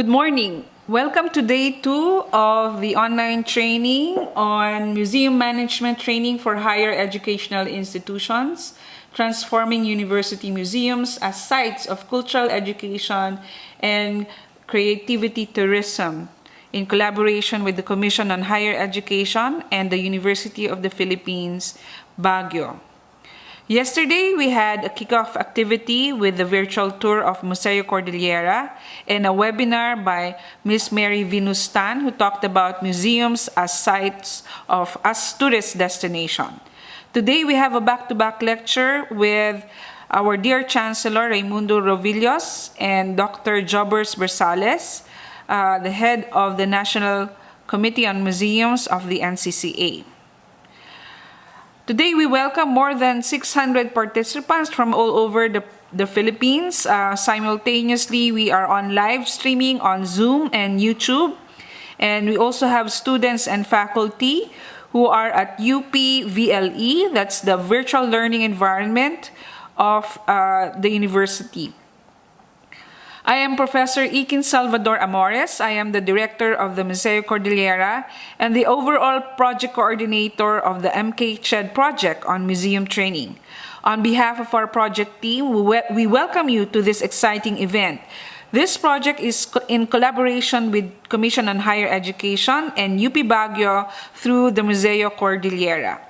Good morning. Welcome to day 2 of the online training on museum management training for higher educational institutions, transforming university museums as sites of cultural education and creativity tourism, in collaboration with the Commission on Higher Education and the University of the Philippines, Baguio. Yesterday, we had a kickoff activity with the virtual tour of Museo Kordilyera and a webinar by Ms. Mary Vinustan, who talked about museums as sites of tourist destination. Today, we have a back-to-back lecture with our dear Chancellor Raimundo Rovillos and Dr. Jobers Bersadez, the head of the National Committee on Museums of the NCCA. Today, we welcome more than 600 participants from all over the Philippines. Simultaneously, we are on live streaming on Zoom and YouTube. And we also have students and faculty who are at UPVLE, that's the virtual learning environment of the university. I am Professor Ikin Salvador Amores. I am the director of the Museo Kordilyera and the overall project coordinator of the MK-CHED project on museum training. On behalf of our project team, we welcome you to this exciting event. This project is in collaboration with Commission on Higher Education and UP Baguio through the Museo Kordilyera.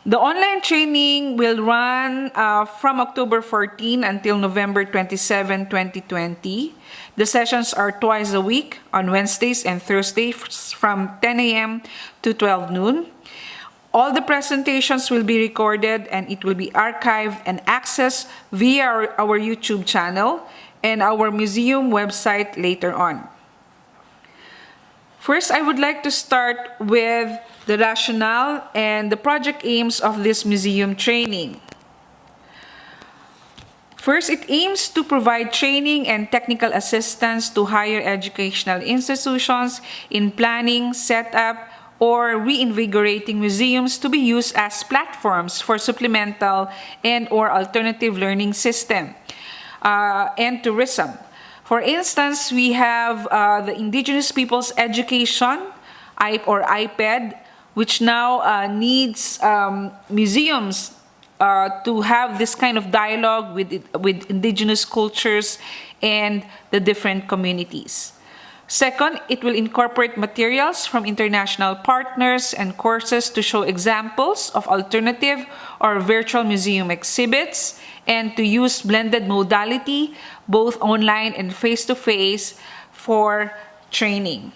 The online training will run from October 14 until November 27, 2020. The sessions are twice a week on Wednesdays and Thursdays from 10 a.m. to 12 noon. All the presentations will be recorded and it will be archived and accessed via our YouTube channel and our museum website later on. First, I would like to start with the rationale and the project aims of this museum training. First, it aims to provide training and technical assistance to higher educational institutions in planning, setup, or reinvigorating museums to be used as platforms for supplemental and/or alternative learning system and tourism. For instance, we have the Indigenous Peoples Education, or IPED, which now needs museums to have this kind of dialogue with indigenous cultures and the different communities. Second, it will incorporate materials from international partners and courses to show examples of alternative or virtual museum exhibits and to use blended modality, both online and face-to-face, for training.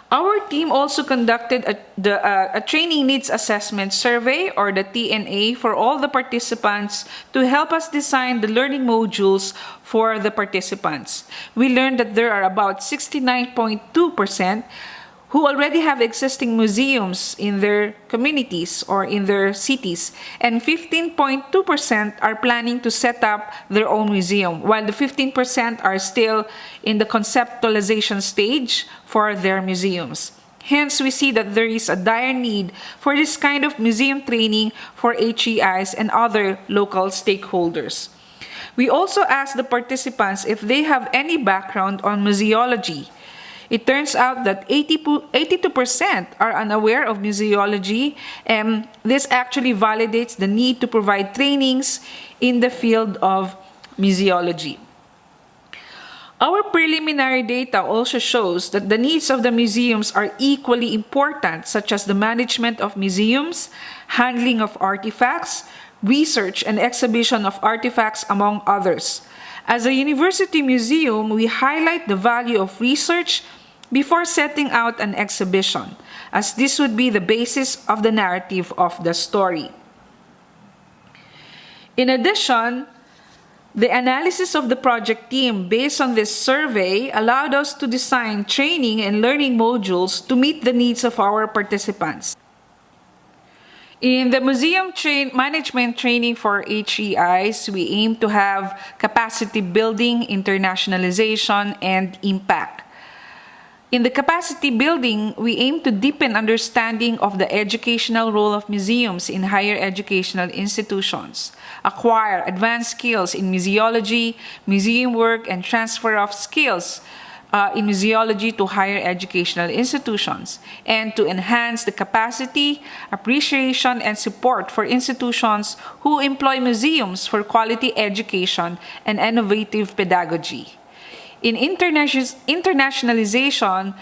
Our team also conducted a training needs assessment survey, or the TNA, for all the participants to help us design the learning modules for the participants. We learned that there are about 69.2% who already have existing museums in their communities or in their cities, and 15.2% are planning to set up their own museum, while the 15% are still in the conceptualization stage for their museums. Hence, we see that there is a dire need for this kind of museum training for HEIs and other local stakeholders. We also asked the participants if they have any background on museology. It turns out that 82% are unaware of museology, and this actually validates the need to provide trainings in the field of museology. Our preliminary data also shows that the needs of the museums are equally important, such as the management of museums, handling of artifacts, research and exhibition of artifacts, among others. As a university museum, we highlight the value of research before setting out an exhibition, as this would be the basis of the narrative of the story. In addition, the analysis of the project team based on this survey allowed us to design training and learning modules to meet the needs of our participants. In the museum management training for HEIs, we aim to have capacity building, internationalization, and impact. In the capacity building, we aim to deepen understanding of the educational role of museums in higher educational institutions, acquire advanced skills in museology, museum work, and transfer of skills in museology to higher educational institutions, and to enhance the capacity, appreciation, and support for institutions who employ museums for quality education and innovative pedagogy. In internationalization,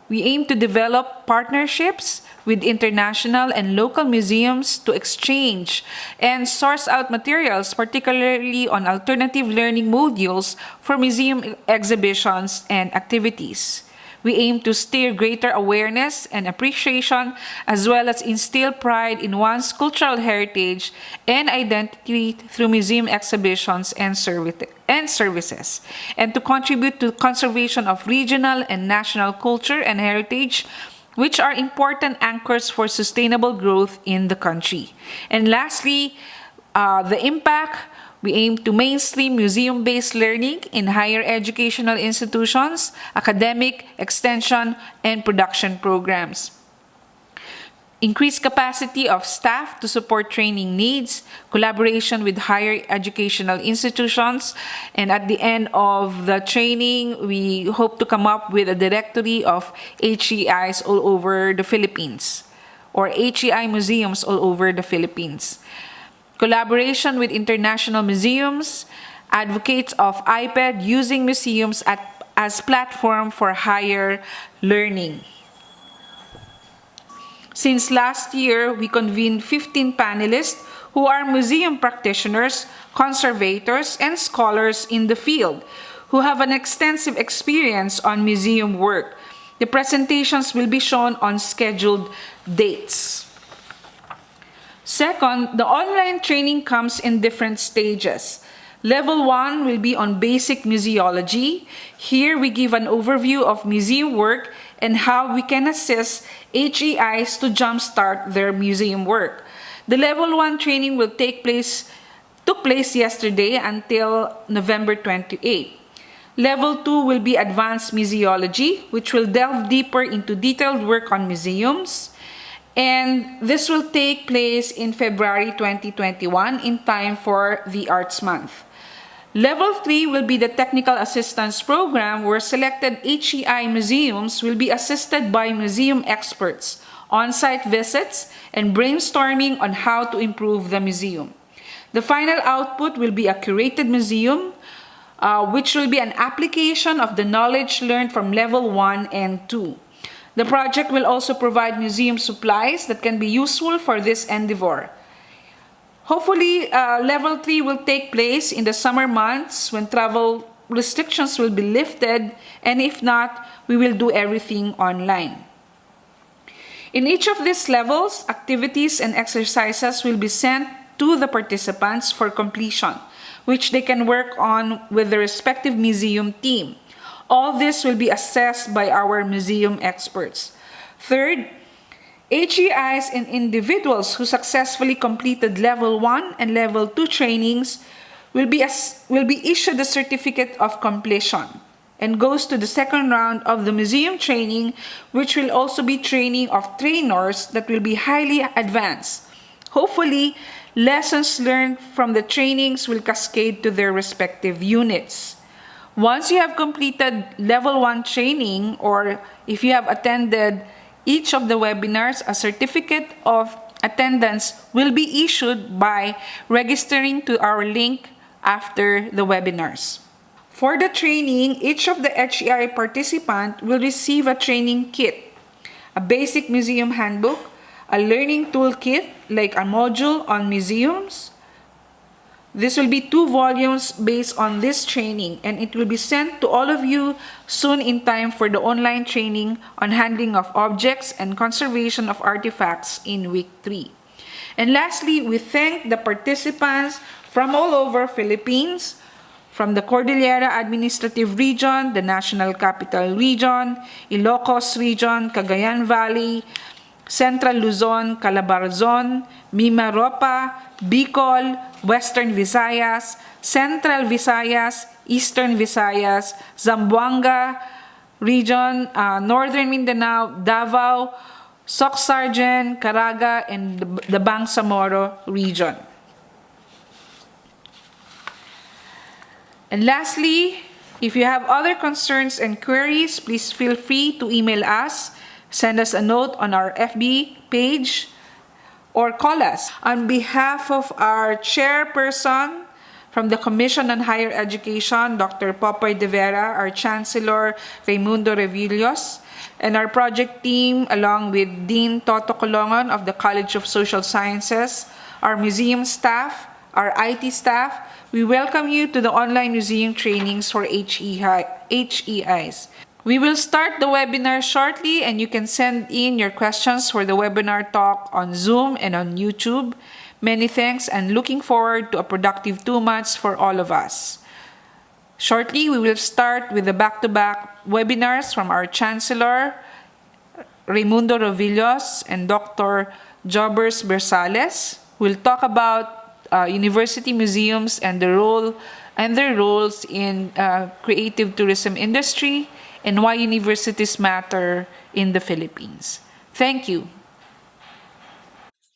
we aim to develop partnerships with international and local museums to exchange and source out materials, particularly on alternative learning modules for museum exhibitions and activities. We aim to steer greater awareness and appreciation, as well as instill pride in one's cultural heritage and identity through museum exhibitions and services, and to contribute to conservation of regional and national culture and heritage, which are important anchors for sustainable growth in the country. And lastly, the impact. We aim to mainstream museum-based learning in higher educational institutions, academic, extension, and production programs. Increase capacity of staff to support training needs, collaboration with higher educational institutions, and at the end of the training, we hope to come up with a directory of HEIs all over the Philippines, or HEI museums all over the Philippines. Collaboration with international museums, advocates of iPad using museums as platform for higher learning. Since last year, we convened 15 panelists who are museum practitioners, conservators, and scholars in the field who have an extensive experience on museum work. The presentations will be shown on scheduled dates. Second, the online training comes in different stages. Level 1 will be on basic museology. Here we give an overview of museum work and how we can assist HEIs to jumpstart their museum work. The Level 1 training took place yesterday until November 28. Level 2 will be advanced museology, which will delve deeper into detailed work on museums. And this will take place in February 2021 in time for the Arts Month. Level 3 will be the Technical Assistance Program, where selected HEI museums will be assisted by museum experts, on-site visits, and brainstorming on how to improve the museum. The final output will be a curated museum, which will be an application of the knowledge learned from Level 1 and 2. The project will also provide museum supplies that can be useful for this endeavor. Hopefully, Level 3 will take place in the summer months when travel restrictions will be lifted, and if not, we will do everything online. In each of these levels, activities and exercises will be sent to the participants for completion, which they can work on with the respective museum team. All this will be assessed by our museum experts. Third, HEIs and individuals who successfully completed Level 1 and Level 2 trainings will be issued a certificate of completion and goes to the second round of the museum training, which will also be training of trainers that will be highly advanced. Hopefully, lessons learned from the trainings will cascade to their respective units. Once you have completed Level 1 training, or if you have attended each of the webinars, a certificate of attendance will be issued by registering to our link after the webinars. For the training, each of the HEI participant will receive a training kit, a basic museum handbook, a learning toolkit like a module on museums. This will be 2 volumes based on this training, and it will be sent to all of you soon in time for the online training on handling of objects and conservation of artifacts in week 3. And lastly, we thank the participants from all over Philippines, from the Kordilyera Administrative Region, the National Capital Region, Ilocos Region, Cagayan Valley, Central Luzon, Calabarzon, Mimaropa, Bicol, Western Visayas, Central Visayas, Eastern Visayas, Zamboanga, region, Northern Mindanao, Davao, Soc-Sargen, Caraga, and the Bangsamoro region. And lastly, if you have other concerns and queries, please feel free to email us, send us a note on our FB page, or call us. On behalf of our chairperson from the Commission on Higher Education, Dr. Popoy de Vera, our Chancellor, Raimundo Revillos, and our project team, along with Dean Toto Colongon of the College of Social Sciences, our museum staff, our IT staff, we welcome you to the online museum trainings for HEIs. We will start the webinar shortly, and you can send in your questions for the webinar talk on Zoom and on YouTube. Many thanks, and looking forward to a productive 2 months for all of us. Shortly, we will start with the back-to-back webinars from our Chancellor, Raimundo Rovillos, and Dr. Jobers Bersadez. We'll talk about university museums and their roles in creative tourism industry, and why universities matter in the Philippines. Thank you.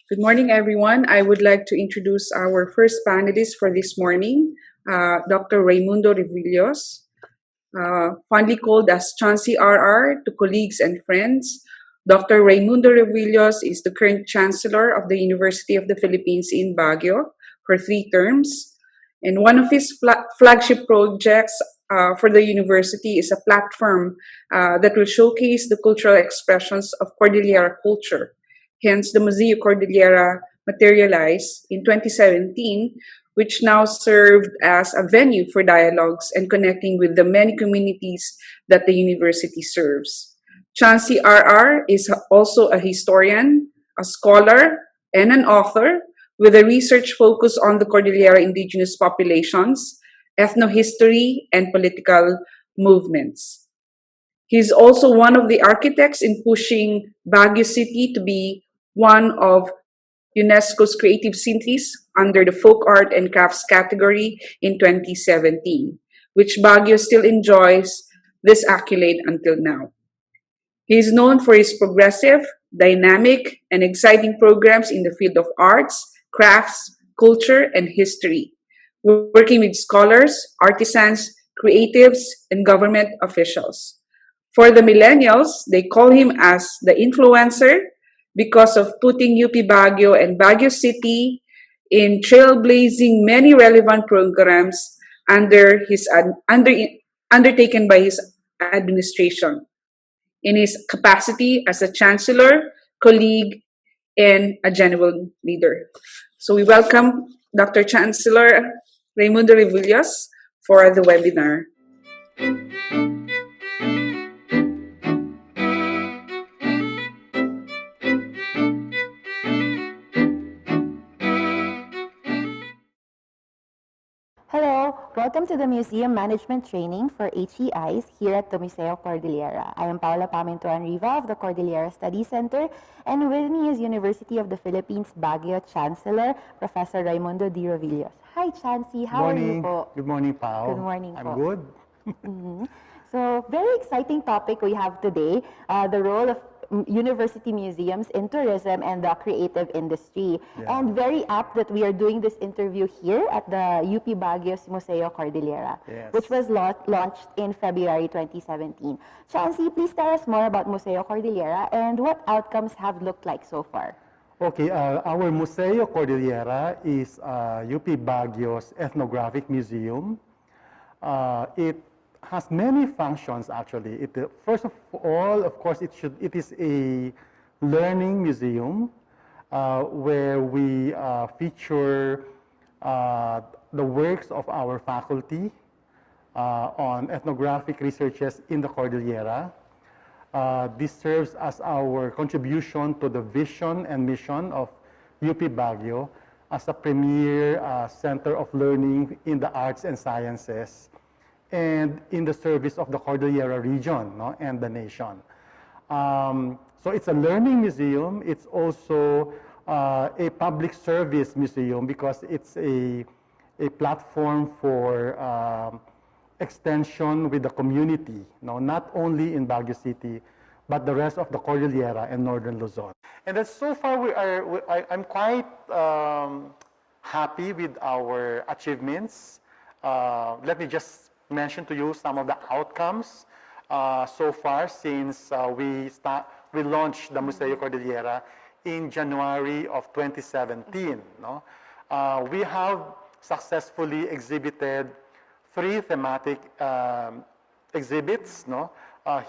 Good morning, everyone. I would like to introduce our first panelist for this morning, Dr. Raimundo Revillos, fondly called as Chansey RR to colleagues and friends. Dr. Raimundo Revillos is the current Chancellor of the University of the Philippines in Baguio for 3 terms. And one of his flagship projects for the university is a platform that will showcase the cultural expressions of Cordillera culture. Hence, the Museo Kordilyera materialized in 2017, which now served as a venue for dialogues and connecting with the many communities that the university serves. Chansey RR is also a historian, a scholar, and an author with a research focus on the Cordillera indigenous populations, ethnohistory, and political movements. He's also one of the architects in pushing Baguio City to be one of UNESCO's creative cities under the folk art and crafts category in 2017, which Baguio still enjoys this accolade until now. He is known for his progressive, dynamic, and exciting programs in the field of arts, crafts, culture, and history, working with scholars, artisans, creatives, and government officials. For the millennials, they call him as the influencer because of putting UP Baguio and Baguio City in trailblazing many relevant programs undertaken by his administration in his capacity as a chancellor, colleague, and a genuine leader. So we welcome Dr. Chancellor Raimundo Revillos for the webinar. Hello, welcome to the Museum Management Training for HEIs here at the Museo Kordilyera. I am Paula Pamintuan Riva of the Cordillera Study Center, and with me is University of the Philippines Baguio Chancellor, Professor Raimundo D. Rovillos. Hi, Chansey. How are you po? Good morning, Pao. Good morning I'm po. good. So, very exciting topic we have today, the role of university museums in tourism and the creative industry. Yeah. And very apt that we are doing this interview here at the UP Baguio's Museo Kordilyera, Yes. which was launched in February 2017. Chansey, please tell us more about Museo Kordilyera and what outcomes have looked like so far. Okay, our Museo Kordilyera is UP Baguio's ethnographic museum. It has many functions actually. First of all, of course, it is a learning museum where we feature the works of our faculty on ethnographic researches in the Cordillera. This serves as our contribution to the vision and mission of UP Baguio as a premier center of learning in the arts and sciences and in the service of the Cordillera region, no, and the nation. So it's a learning museum. It's also a public service museum because it's a platform for extension with the community, no, not only in Baguio City, but the rest of the Cordillera and Northern Luzon. And then so far, I'm quite happy with our achievements. Let me just mention to you some of the outcomes so far since we launched the Museo Kordilyera in January of 2017. No? We have successfully exhibited 3 thematic exhibits. No?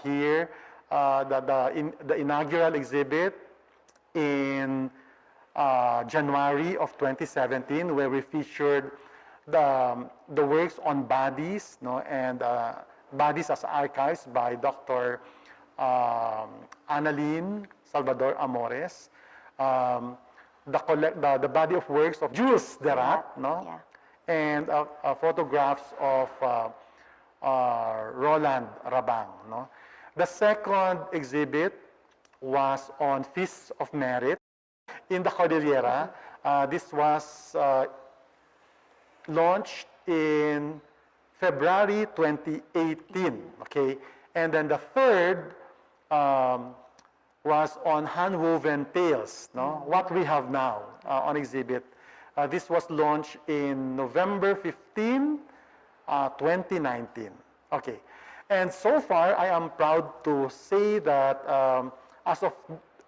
Here, the inaugural exhibit in January of 2017, where we featured the works on bodies, no, and bodies as archives by Dr. Annalyn Salvador Amores, the body of works of Jules Derat, no, and photographs of Roland Rabang. No. The second exhibit was on Feasts of Merit in the Cordillera. This was launched in February 2018, okay? And then the third was on hand-woven tales, no? What we have now on exhibit. This was launched in November 15, 2019, okay? And so far, I am proud to say that as of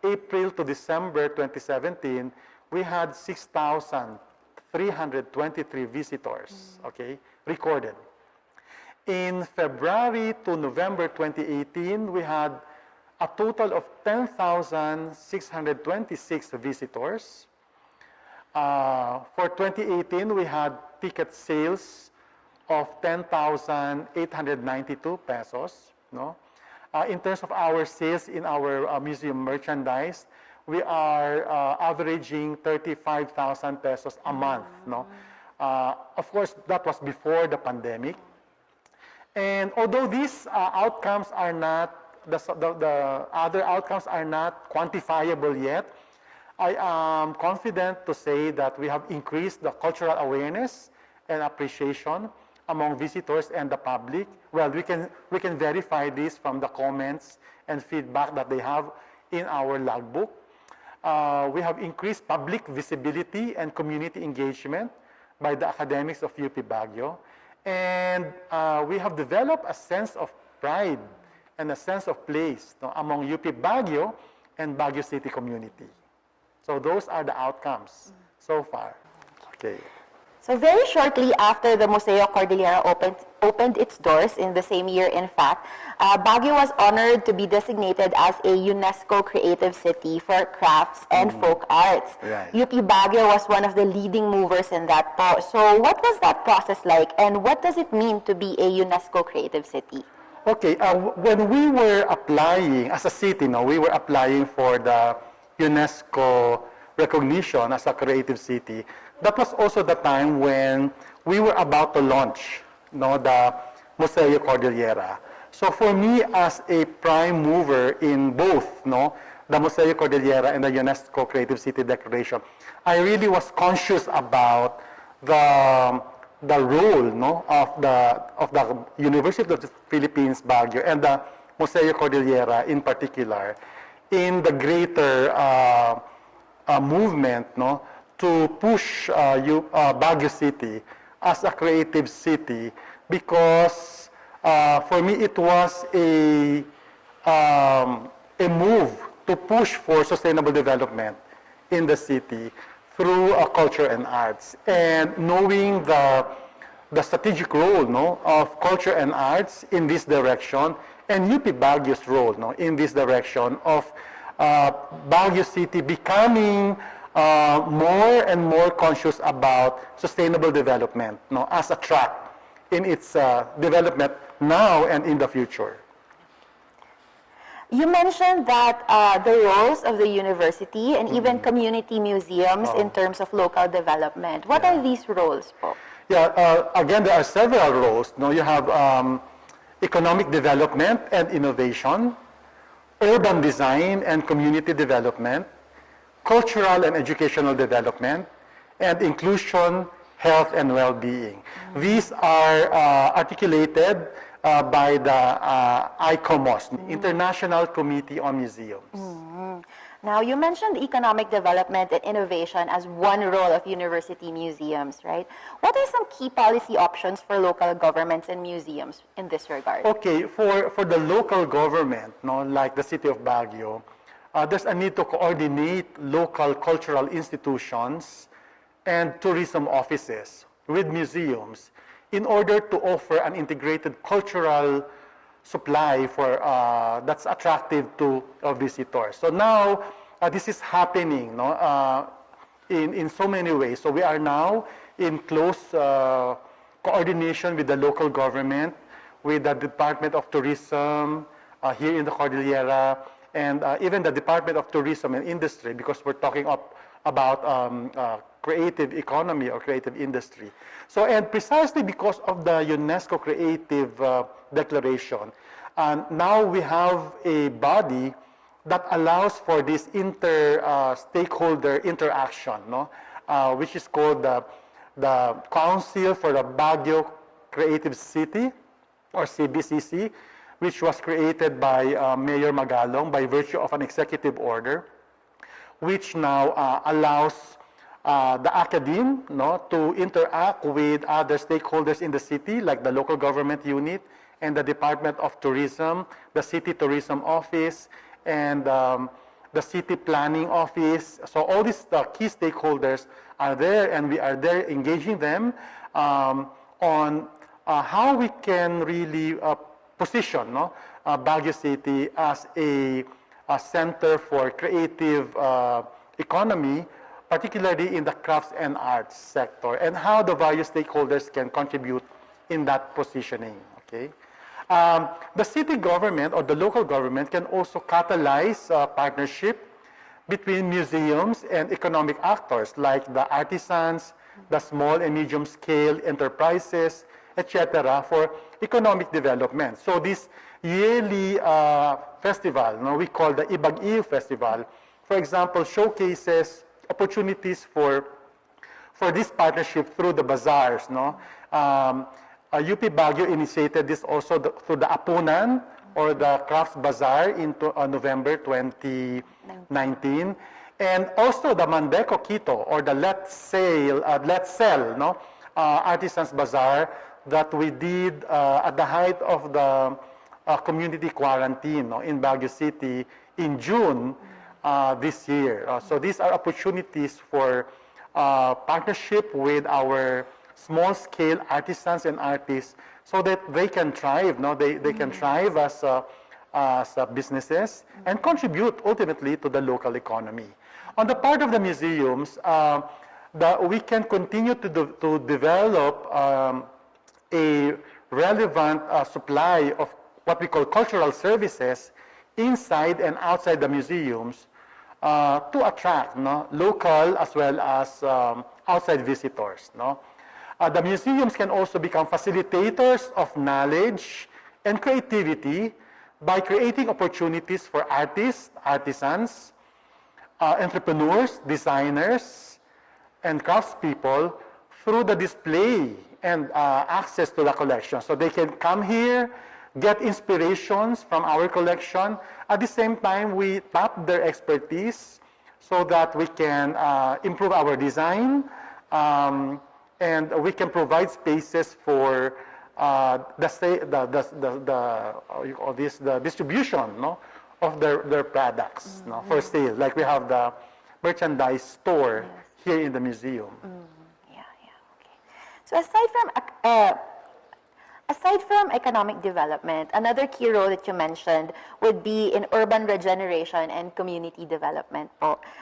April to December 2017, we had 6,323 visitors, okay, recorded. In February to November 2018, we had a total of 10,626 visitors. For 2018, we had ticket sales of 10,892 pesos. No? In terms of our sales in our museum merchandise, we are averaging 35,000 pesos a month. No? Of course, that was before the pandemic. And although these outcomes are not, the other outcomes are not quantifiable yet, I am confident to say that we have increased the cultural awareness and appreciation among visitors and the public. Well, we can verify this from the comments and feedback that they have in our logbook. We have increased public visibility and community engagement by the academics of UP Baguio. And we have developed a sense of pride and a sense of place, no, among UP Baguio and Baguio City community. So those are the outcomes so far. Okay. So very shortly after the Museo Kordilyera opened its doors in the same year, in fact, Baguio was honored to be designated as a UNESCO Creative City for crafts and folk arts. Right. UP Baguio was one of the leading movers in that. So what was that process like, and what does it mean to be a UNESCO Creative City? Okay, when we were applying as a city, no, we were applying for the UNESCO recognition as a creative city. That was also the time when we were about to launch, no, the Museo Kordilyera. So for me, as a prime mover in both, no, the Museo Kordilyera and the UNESCO Creative City Declaration, I really was conscious about the role, no, of the University of the Philippines, Baguio, and the Museo Kordilyera in particular, in the greater movement, no, to push Baguio City as a creative city, because for me it was a move to push for sustainable development in the city through culture and arts, and knowing the strategic role, no, of culture and arts in this direction, and UP Baguio's role, no, in this direction of Baguio City becoming more and more conscious about sustainable development, no, as a track in its development now and in the future. You mentioned that the roles of the university and even community museums in terms of local development. What are these roles, po? Yeah, again, there are several roles. No, you have economic development and innovation, urban design and community development, cultural and educational development, and inclusion, health and well-being. These are articulated by the ICOMOS, International Committee on Museums. Now, you mentioned economic development and innovation as one role of university museums, right? What are some key policy options for local governments and museums in this regard? Okay, for the local government, no, like the city of Baguio, there's a need to coordinate local cultural institutions and tourism offices with museums in order to offer an integrated cultural supply for that's attractive to visitors. So now this is happening, no, in so many ways. So we are now in close coordination with the local government, with the Department of Tourism here in the Cordillera, and even the Department of Tourism and Industry, because we're talking about creative economy or creative industry. So, and precisely because of the UNESCO Creative Declaration, now we have a body that allows for this stakeholder interaction, no? Which is called the Council for the Baguio Creative City, or CBCC, which was created by Mayor Magalong by virtue of an executive order, which now allows the academe, no, to interact with other stakeholders in the city, like the local government unit and the Department of Tourism, the City Tourism Office, and the City Planning Office. So all these key stakeholders are there, and we are there engaging them on how we can really position, no, Baguio City as a center for creative economy, particularly in the crafts and arts sector, and how the various stakeholders can contribute in that positioning. Okay, the city government or the local government can also catalyze partnership between museums and economic actors like the artisans, the small and medium scale enterprises, etc., for economic development. So this yearly festival, no, we call the Baguio Festival, for example, showcases opportunities for this partnership through the bazaars. No? UP Baguio initiated this also through the Apunan, or the Crafts Bazaar, in November 2019. And also the Mandeco Quito, or the Let's Sell, no? Artisans Bazaar, that we did at the height of the community quarantine, no, in Baguio City in June this year. So these are opportunities for partnership with our small-scale artisans and artists, so that they can thrive. No, they can thrive as businesses and contribute ultimately to the local economy. On the part of the museums, we can continue to develop a relevant supply of what we call cultural services inside and outside the museums to attract, no, local as well as outside visitors. No? The museums can also become facilitators of knowledge and creativity by creating opportunities for artists, artisans, entrepreneurs, designers, and craftspeople through the display and access to the collection. So they can come here, get inspirations from our collection. At the same time, we tap their expertise so that we can improve our design, and we can provide spaces for the distribution, no, of their products, no, for sale. Like we have the merchandise store here in the museum. Okay. So aside from economic development, another key role that you mentioned would be in urban regeneration and community development.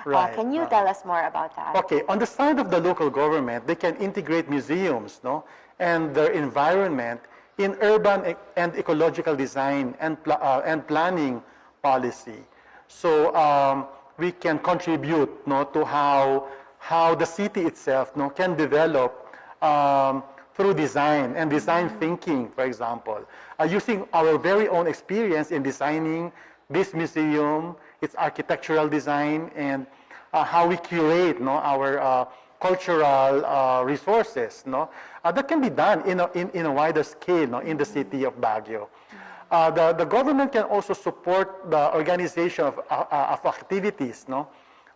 Right. Can you tell us more about that? Okay, on the side of the local government, they can integrate museums, no, and their environment in urban and ecological design and planning policy. So we can contribute, no, to how the city itself, no, can develop through design and design thinking, for example, using our very own experience in designing this museum, its architectural design, and how we curate, no, our cultural resources, no? That can be done in a wider scale, no, in the city of Baguio. The government can also support the organization of activities, no,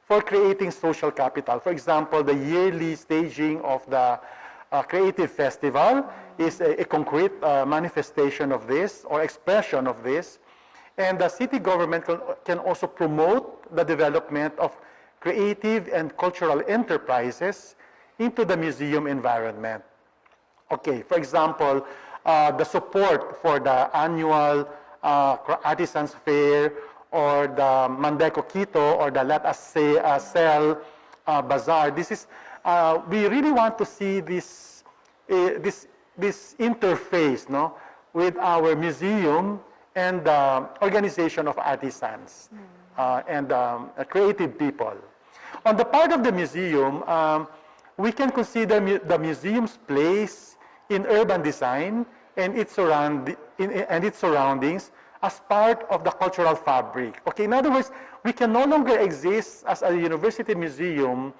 for creating social capital. For example, the yearly staging of the Creative Festival is a concrete manifestation of this or expression of this. And the city government can also promote the development of creative and cultural enterprises into the museum environment. Okay, for example, the support for the annual Artisans Fair or the Mandeco Quito or the Let Us Say Sell Bazaar. This is, we really want to see this interface, no, with our museum and the organization of artisans and creative people. On the part of the museum, we can consider the museum's place in urban design and its surroundings as part of the cultural fabric. Okay, in other words, we can no longer exist as a university museum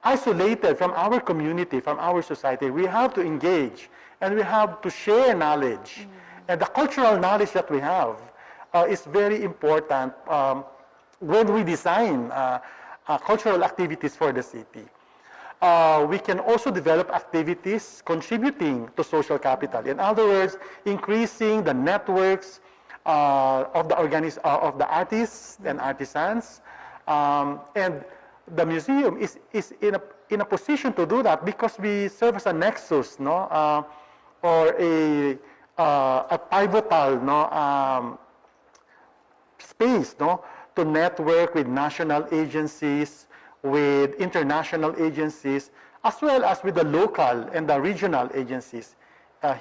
isolated from our community, from our society. We have to engage and we have to share knowledge. And the cultural knowledge that we have is very important when we design cultural activities for the city. We can also develop activities contributing to social capital. In other words, increasing the networks of the artists and artisans. And the museum is in a position to do that because we serve as a nexus, no, or a pivotal, no, space, no, to network with national agencies, with international agencies, as well as with the local and the regional agencies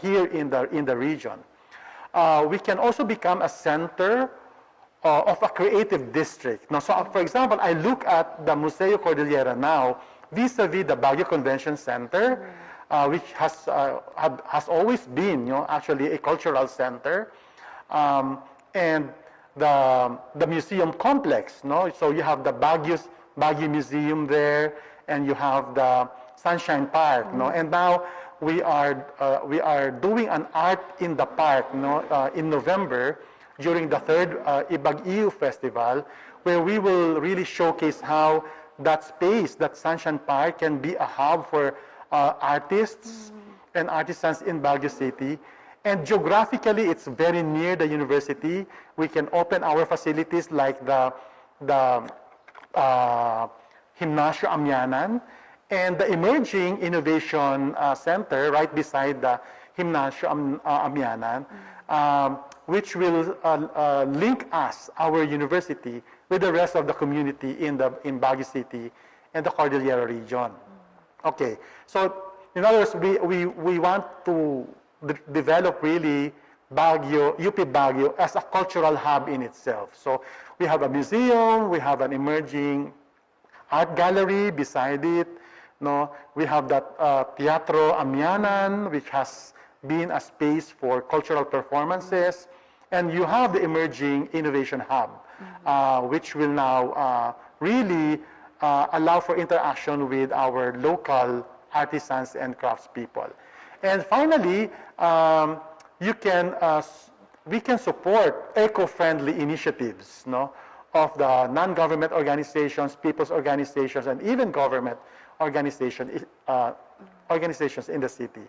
here in the region. We can also become a center of a creative district. Now, so for example, I look at the Museo Kordilyera now vis-a-vis the Baguio Convention Center, which has always been, you know, actually a cultural center, and the museum complex. No, so you have the Baguio Museum there, and you have the Sunshine Park. No, and now we are doing an art in the park. No, in November, during the third Baguio Festival, where we will really showcase how that space, that Sunshine Park, can be a hub for artists and artisans in Baguio City. And geographically, it's very near the university. We can open our facilities like the Gimnasio Amianan and the Emerging Innovation Center right beside the Gimnasio Amianan, which will link us, our university, with the rest of the community in Baguio City and the Cordillera region. Okay, so in other words, we want to develop really Baguio, UP Baguio, as a cultural hub in itself. So we have a museum, we have an emerging art gallery beside it. No, we have that Teatro Amianan, which has been a space for cultural performances. And you have the Emerging Innovation Hub, which will now really allow for interaction with our local artisans and craftspeople. And finally, we can support eco-friendly initiatives, no, of the non-government organizations, people's organizations, and even government organizations in the city.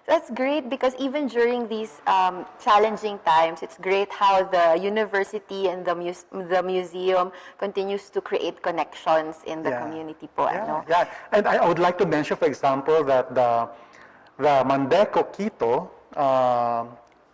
That's great because even during these challenging times, it's great how the university and the museum continues to create connections in the community po. Yeah. And I would like to mention, for example, that the Mandeco Quito,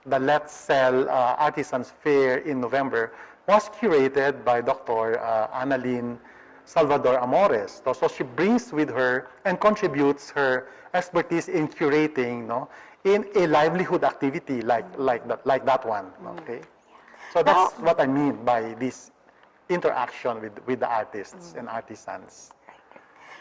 the Let's Sell Artisans Fair in November, was curated by Dr. Annalyn Salvador Amores. So she brings with her and contributes her expertise in curating, no, in a livelihood activity like that one. Okay, so that's what I mean by this interaction with the artists and artisans.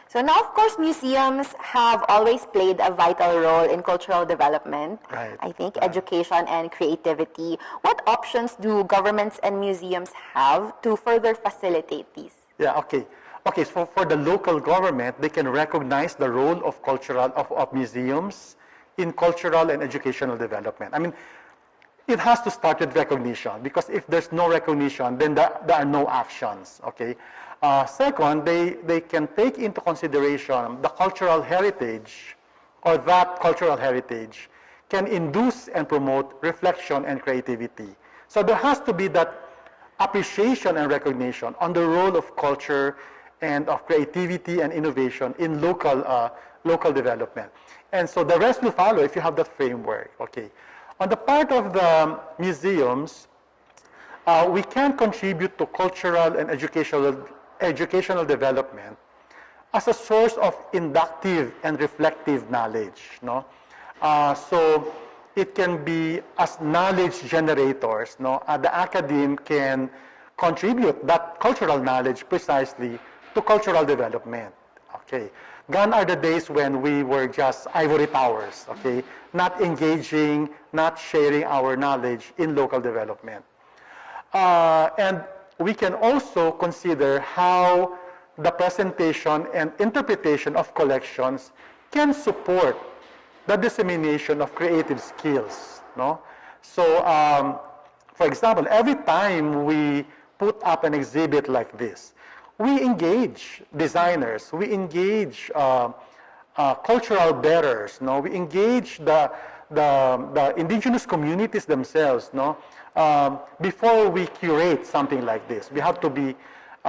So now, of course, museums have always played a vital role in cultural development. Right. I think education and creativity. What options do governments and museums have to further facilitate these? Yeah, okay. okay, so for the local government, they can recognize the role of of museums in cultural and educational development. I mean, it has to start with recognition, because if there's no recognition, then there are no actions, okay? Second, they can take into consideration the cultural heritage, or that cultural heritage can induce and promote reflection and creativity. So there has to be that appreciation and recognition on the role of culture and of creativity and innovation in local development. And so the rest will follow if you have that framework, okay? On the part of the museums, we can contribute to cultural and educational development as a source of inductive and reflective knowledge, no? So it can be as knowledge generators, no? The academe can contribute that cultural knowledge precisely to cultural development, okay? Gone are the days when we were just ivory towers, okay? Not engaging, not sharing our knowledge in local development. And we can also consider how the presentation and interpretation of collections can support the dissemination of creative skills, no? So, for example, every time we put up an exhibit like this, we engage designers, we engage cultural bearers, no? We engage the indigenous communities themselves, no? Before we curate something like this, we have to be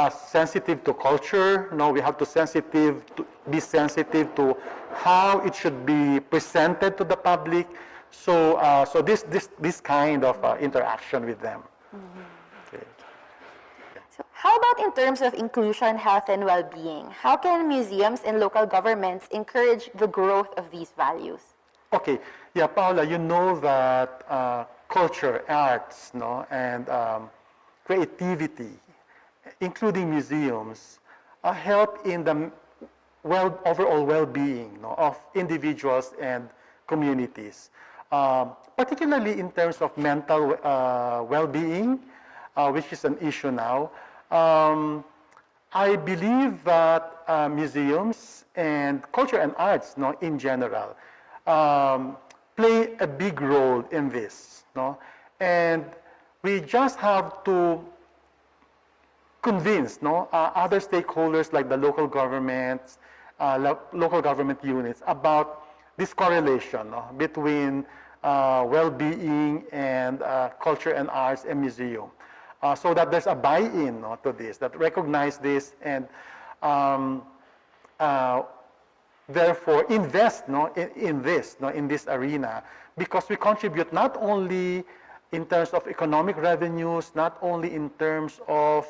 sensitive to culture, no? We have to be sensitive to how it should be presented to the public. So, so this kind of interaction with them. Okay. So how about in terms of inclusion, health, and well-being? How can museums and local governments encourage the growth of these values? Okay, yeah, Paula, you know that culture, arts, no, and creativity, including museums, help in the overall well-being, no, of individuals and communities, particularly in terms of mental well-being, which is an issue now. I believe that museums and culture and arts, no, in general, play a big role in this, no? And we just have to convince, no, other stakeholders like the local governments, local government units about this correlation, no, between well-being and culture and arts and museum, so that there's a buy-in, no, to this, that recognize this and therefore invest, no, in this arena, because we contribute not only in terms of economic revenues, not only in terms of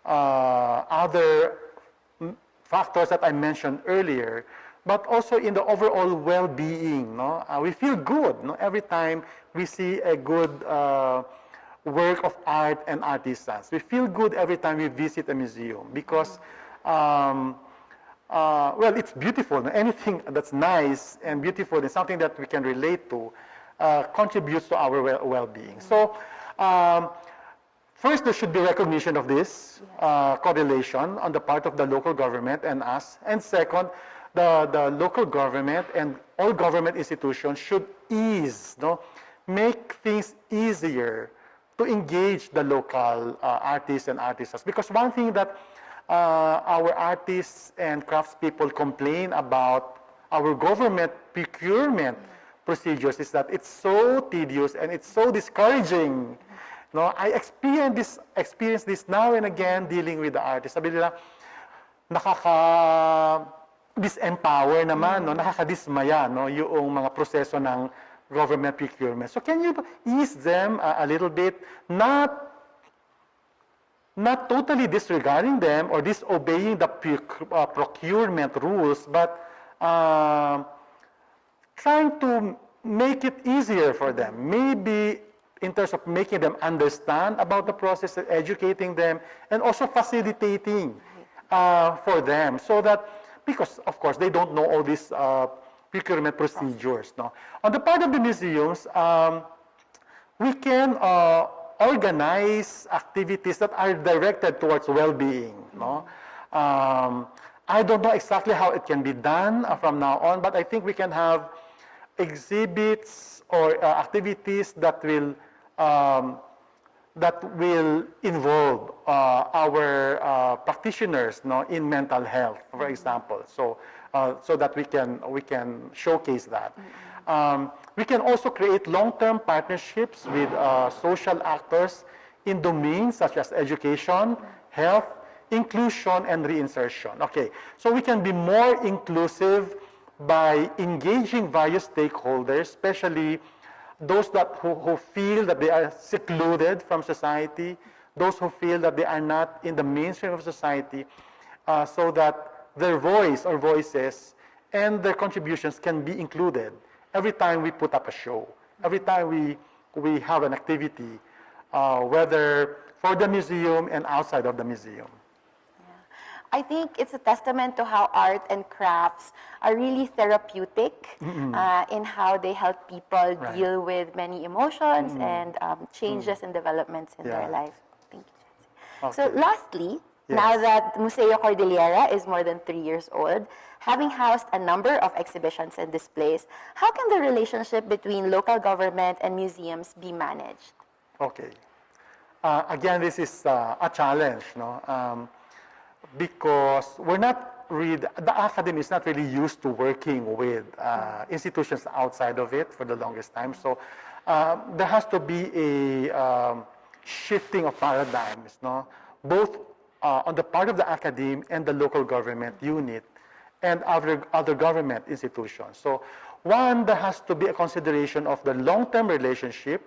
other factors that I mentioned earlier, but also in the overall well-being, no? We feel good, no, every time we see a good work of art and artisans. We feel good every time we visit a museum because well, it's beautiful. Anything that's nice and beautiful and something that we can relate to contributes to our well-being. So, first, there should be recognition of this correlation on the part of the local government and us. And second, the local government and all government institutions should make things easier to engage the local artists and artisans. Because one thing that our artists and craftspeople complain about our government procurement procedures is that it's so tedious and it's so discouraging. No, I experience this now and again dealing with the artists. Sabi nila, nakaka-disempower naman, no? Nakaka-dismaya, no? Yung mga proseso ng government procurement. So can you ease them a little bit, not totally disregarding them or disobeying the procurement rules, but trying to make it easier for them. Maybe in terms of making them understand about the process, educating them, and also facilitating for them, so that, because of course they don't know all these procurement procedures. No? On the part of the museums, we can organize activities that are directed towards well-being. No? I don't know exactly how it can be done from now on, but I think we can have exhibits or activities um, that will involve our practitioners, no, in mental health, for example. So that we can showcase that. We can also create long-term partnerships with social actors in domains such as education, health, inclusion, and reinsertion. Okay, so we can be more inclusive by engaging various stakeholders, especially those who feel that they are secluded from society, those who feel that they are not in the mainstream of society, so that their voice or voices and their contributions can be included every time we put up a show, every time we have an activity, whether for the museum and outside of the museum. I think it's a testament to how art and crafts are really therapeutic in how they help people deal with many emotions and changes and developments in their life. Thank you, Jancy. So lastly, now that Museo Kordilyera is more than 3 years old, having housed a number of exhibitions and displays, how can the relationship between local government and museums be managed? Okay. Again, this is a challenge, no? Because the academy is not really used to working with institutions outside of it for the longest time. So there has to be a shifting of paradigms, no? Both on the part of the academe and the local government unit and other government institutions. So one, there has to be a consideration of the long-term relationship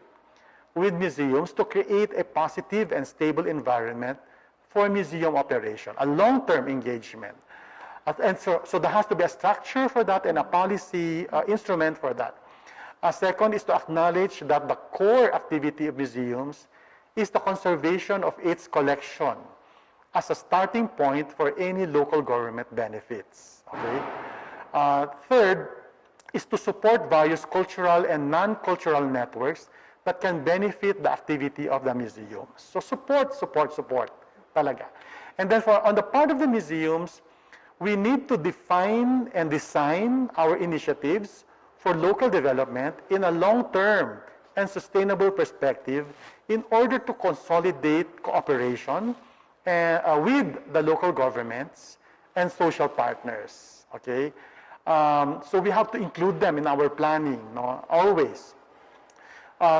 with museums to create a positive and stable environment for museum operation, a long-term engagement. And so there has to be a structure for that and a policy instrument for that. Second is to acknowledge that the core activity of museums is the conservation of its collection as a starting point for any local government benefits. Okay? Third is to support various cultural and non-cultural networks that can benefit the activity of the museum. So support. Talaga. And then on the part of the museums, we need to define and design our initiatives for local development in a long-term and sustainable perspective in order to consolidate cooperation with the local governments and social partners. Okay? So we have to include them in our planning, no? Always.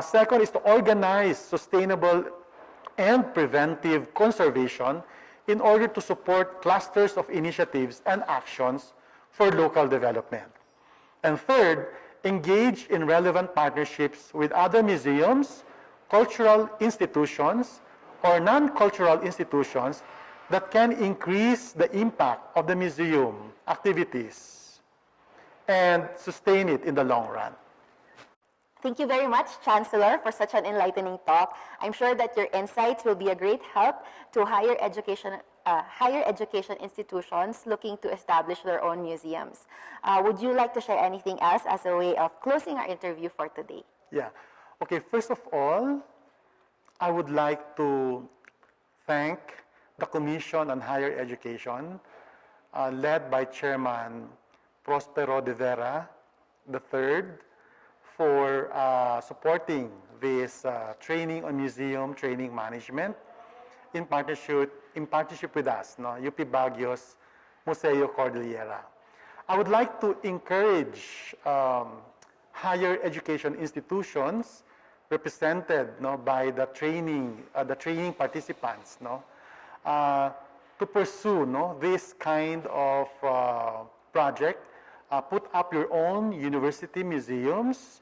Second is to organize sustainable and preventive conservation in order to support clusters of initiatives and actions for local development. And third, engage in relevant partnerships with other museums, cultural institutions, or non-cultural institutions that can increase the impact of the museum activities and sustain it in the long run. Thank you very much, Chancellor, for such an enlightening talk. I'm sure that your insights will be a great help to higher education institutions looking to establish their own museums. Would you like to share anything else as a way of closing our interview for today? Yeah. Okay, first of all, I would like to thank the Commission on Higher Education, led by Chairman Prospero de Vera III, for supporting this training on museum training management in partnership with us, no? UP Baguio's Museo Kordilyera. I would like to encourage higher education institutions represented, no, by the training participants, no, to pursue, no, this kind of project. Put up your own university museums,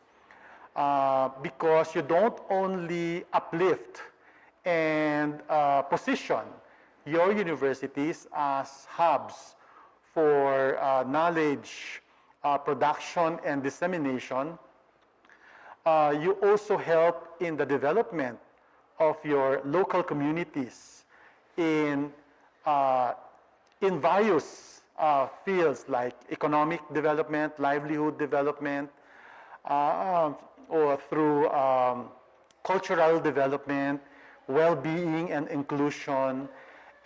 because you don't only uplift and position your universities as hubs for knowledge production and dissemination, you also help in the development of your local communities in various fields like economic development, livelihood development, or through cultural development, well-being and inclusion,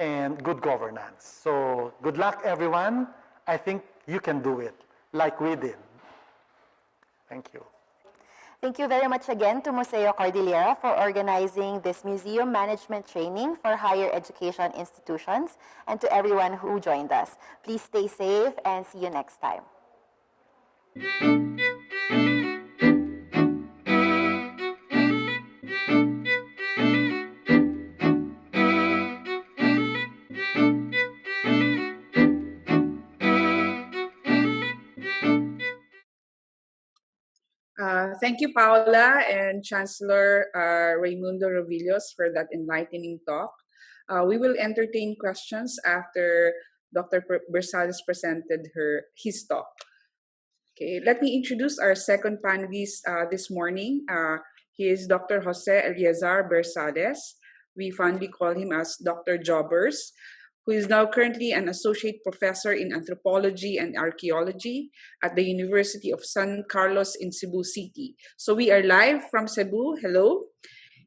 and good governance. So good luck, everyone. I think you can do it like we did. Thank you. Thank you very much again to Museo Kordilyera for organizing this museum management training for higher education institutions, and to everyone who joined us. Please stay safe and see you next time. Thank you, Paula and Chancellor Raimundo Rovillos, for that enlightening talk. We will entertain questions after Dr. Bersadez presented his talk. Okay, let me introduce our second panelist this morning. He is Dr. Jose Eliazar Bersadez. We fondly call him as Dr. Jobbers, who is now currently an associate professor in anthropology and archaeology at the University of San Carlos in Cebu City. So we are live from Cebu. Hello.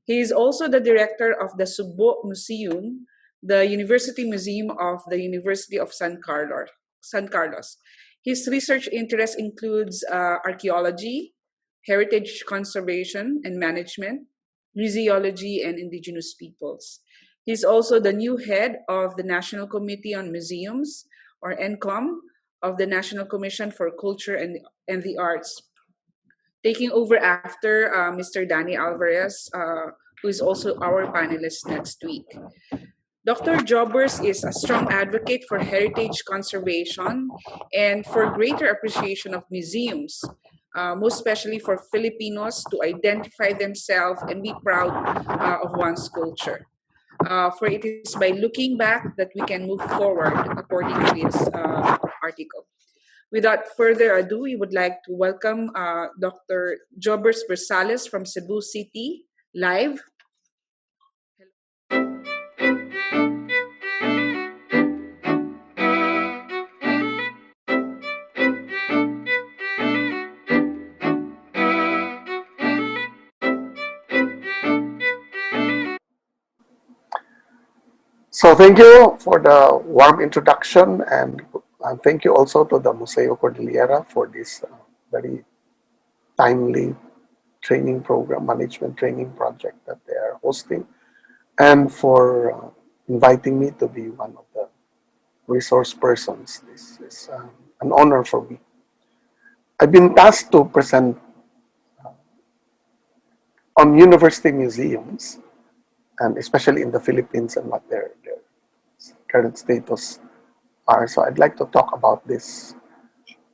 He is also the director of the Subo Museum, the University Museum of the University of San Carlos. San Carlos. His research interests includes archaeology, heritage conservation and management, museology, and indigenous peoples. He's also the new head of the National Committee on Museums, or NCOM, of the National Commission for Culture and the Arts, taking over after Mr. Danny Alvarez, who is also our panelist next week. Dr. Jobbers is a strong advocate for heritage conservation and for greater appreciation of museums, most especially for Filipinos to identify themselves and be proud of one's culture. For it is by looking back that we can move forward, according to his article. Without further ado, we would like to welcome Dr. Jobbers Bersadez from Cebu City, live. So thank you for the warm introduction, and thank you also to the Museo Kordilyera for this very timely training program, management training project that they are hosting, and for inviting me to be one of the resource persons. This is an honor for me. I've been tasked to present on university museums, and especially in the Philippines and what their current status are. So I'd like to talk about this.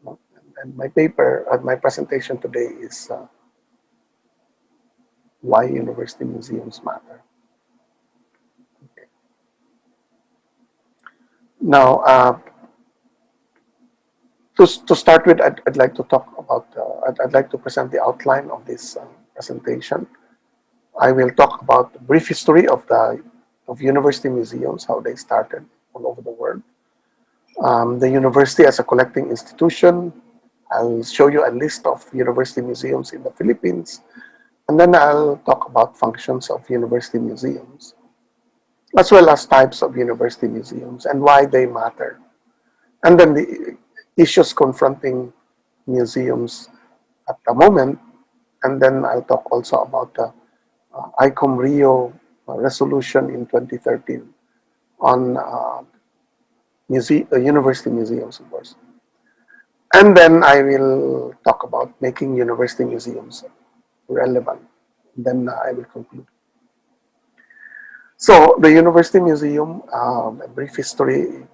And my paper, my presentation today is why university museums matter. Okay. Now, to start with, I'd like to talk about, I'd like to present the outline of this presentation. I will talk about the brief history of university museums, how they started all over the world. The university as a collecting institution. I'll show you a list of university museums in the Philippines, and then I'll talk about functions of university museums, as well as types of university museums and why they matter. And then the issues confronting museums at the moment, and then I'll talk also about the ICOM Rio resolution in 2013 on university museums, of course. And then I will talk about making university museums relevant. Then I will conclude. So the University Museum, a brief history.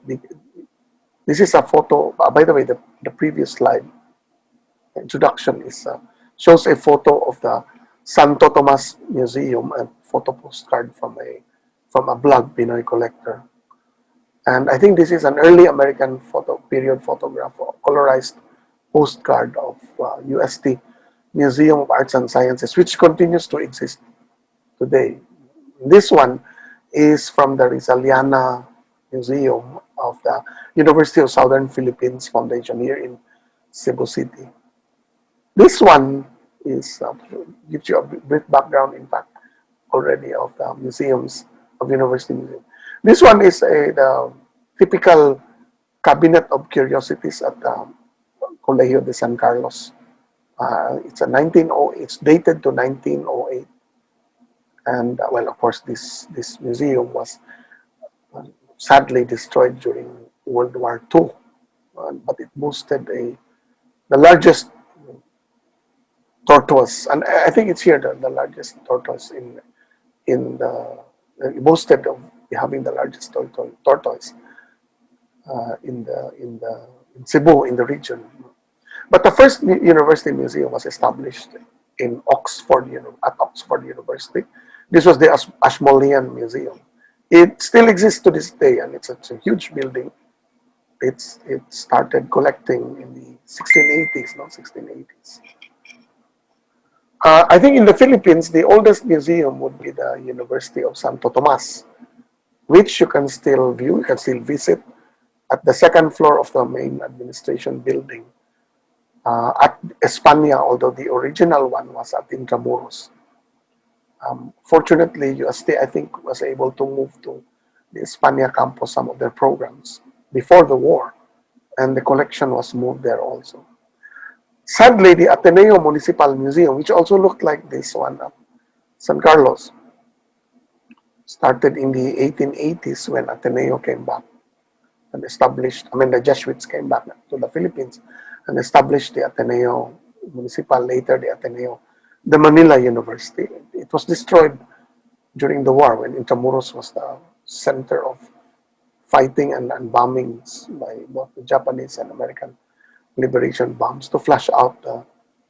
This is a photo. By the way, the previous slide introduction shows a photo of the Santo Tomas Museum, a photo postcard from a blog, Pinoy Collector. And I think this is an early American period photograph, colorized postcard of UST Museum of Arts and Sciences, which continues to exist today. This one is from the Rizaliana Museum of the University of Southern Philippines Foundation here in Cebu City. This one gives you a brief background, in fact, already of the museums of University Museum. This one is the typical cabinet of curiosities at Colegio de San Carlos. It's a 1908. It's dated to 1908, and well, of course, this museum was sadly destroyed during World War II, but it boasted the largest tortoise, and I think it's here the largest tortoise in the it boasted of having the largest tortoise in Cebu in the region. But the first university museum was established in at Oxford University. This was the Ashmolean Museum. It still exists to this day, and it's a huge building. It started collecting in the 1680s, no, 1680s. I think in the Philippines, the oldest museum would be the University of Santo Tomas, which you can still view, you can still visit at the second floor of the main administration building at España, although the original one was at Intramuros. Fortunately, UST, I think, was able to move to the España campus some of their programs before the war, and the collection was moved there also. Sadly, the Ateneo Municipal Museum, which also looked like this one at San Carlos, started in the 1880s when Ateneo came back and established, the Jesuits came back to the Philippines and established the Ateneo Municipal, later the Ateneo, the Manila University. It was destroyed during the war when Intramuros was the center of fighting and bombings by both the Japanese and American liberation bombs to flush out the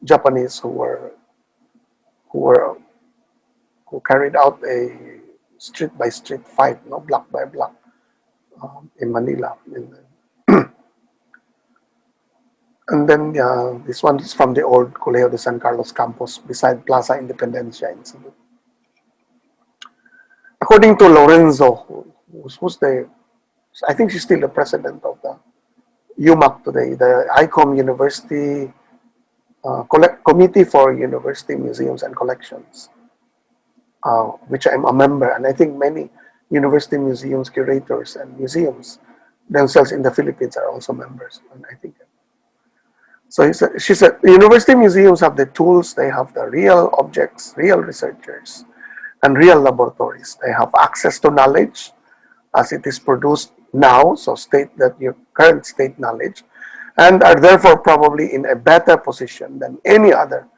Japanese who carried out a street by street fight, no, block by block, in Manila. And then this one is from the old Colegio de San Carlos campus beside Plaza Independencia in Cebu. According to Lorenzo, who's I think she's still the president of the UMAC today, the ICOM University Committee for University Museums and Collections, which I'm a member, and I think many university museums, curators, and museums themselves in the Philippines are also members. And I think so. She said university museums have the tools, they have the real objects, real researchers, and real laboratories. They have access to knowledge as it is produced now, so state that your current state knowledge, and are therefore probably in a better position than any other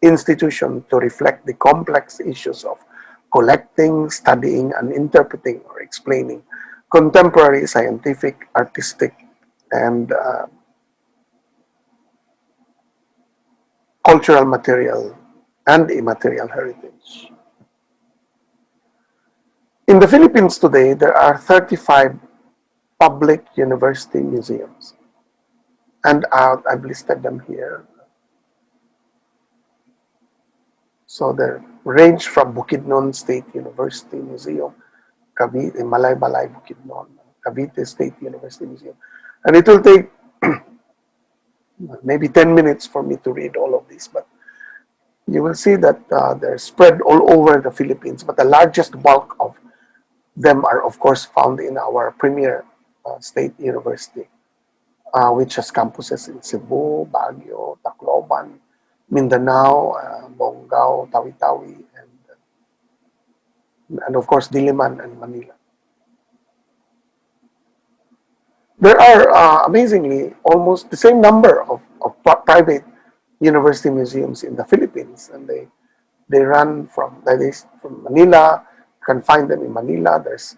institution to reflect the complex issues of collecting, studying, and interpreting or explaining contemporary scientific, artistic, and cultural material and immaterial heritage. In the Philippines today, there are 35 public university museums, and I've listed them here. So they range from Bukidnon State University Museum, Cavite, Balay Bukidnon, Cavite State University Museum, and it will take maybe 10 minutes for me to read all of these, but you will see that they're spread all over the Philippines, but the largest bulk of them are, of course, found in our premier state university, which has campuses in Cebu, Baguio, Tacloban, Mindanao, Bongao, Tawi-Tawi, and of course, Diliman and Manila. There are, amazingly, almost the same number of private university museums in the Philippines, and they run from Manila. You can find them in Manila. There's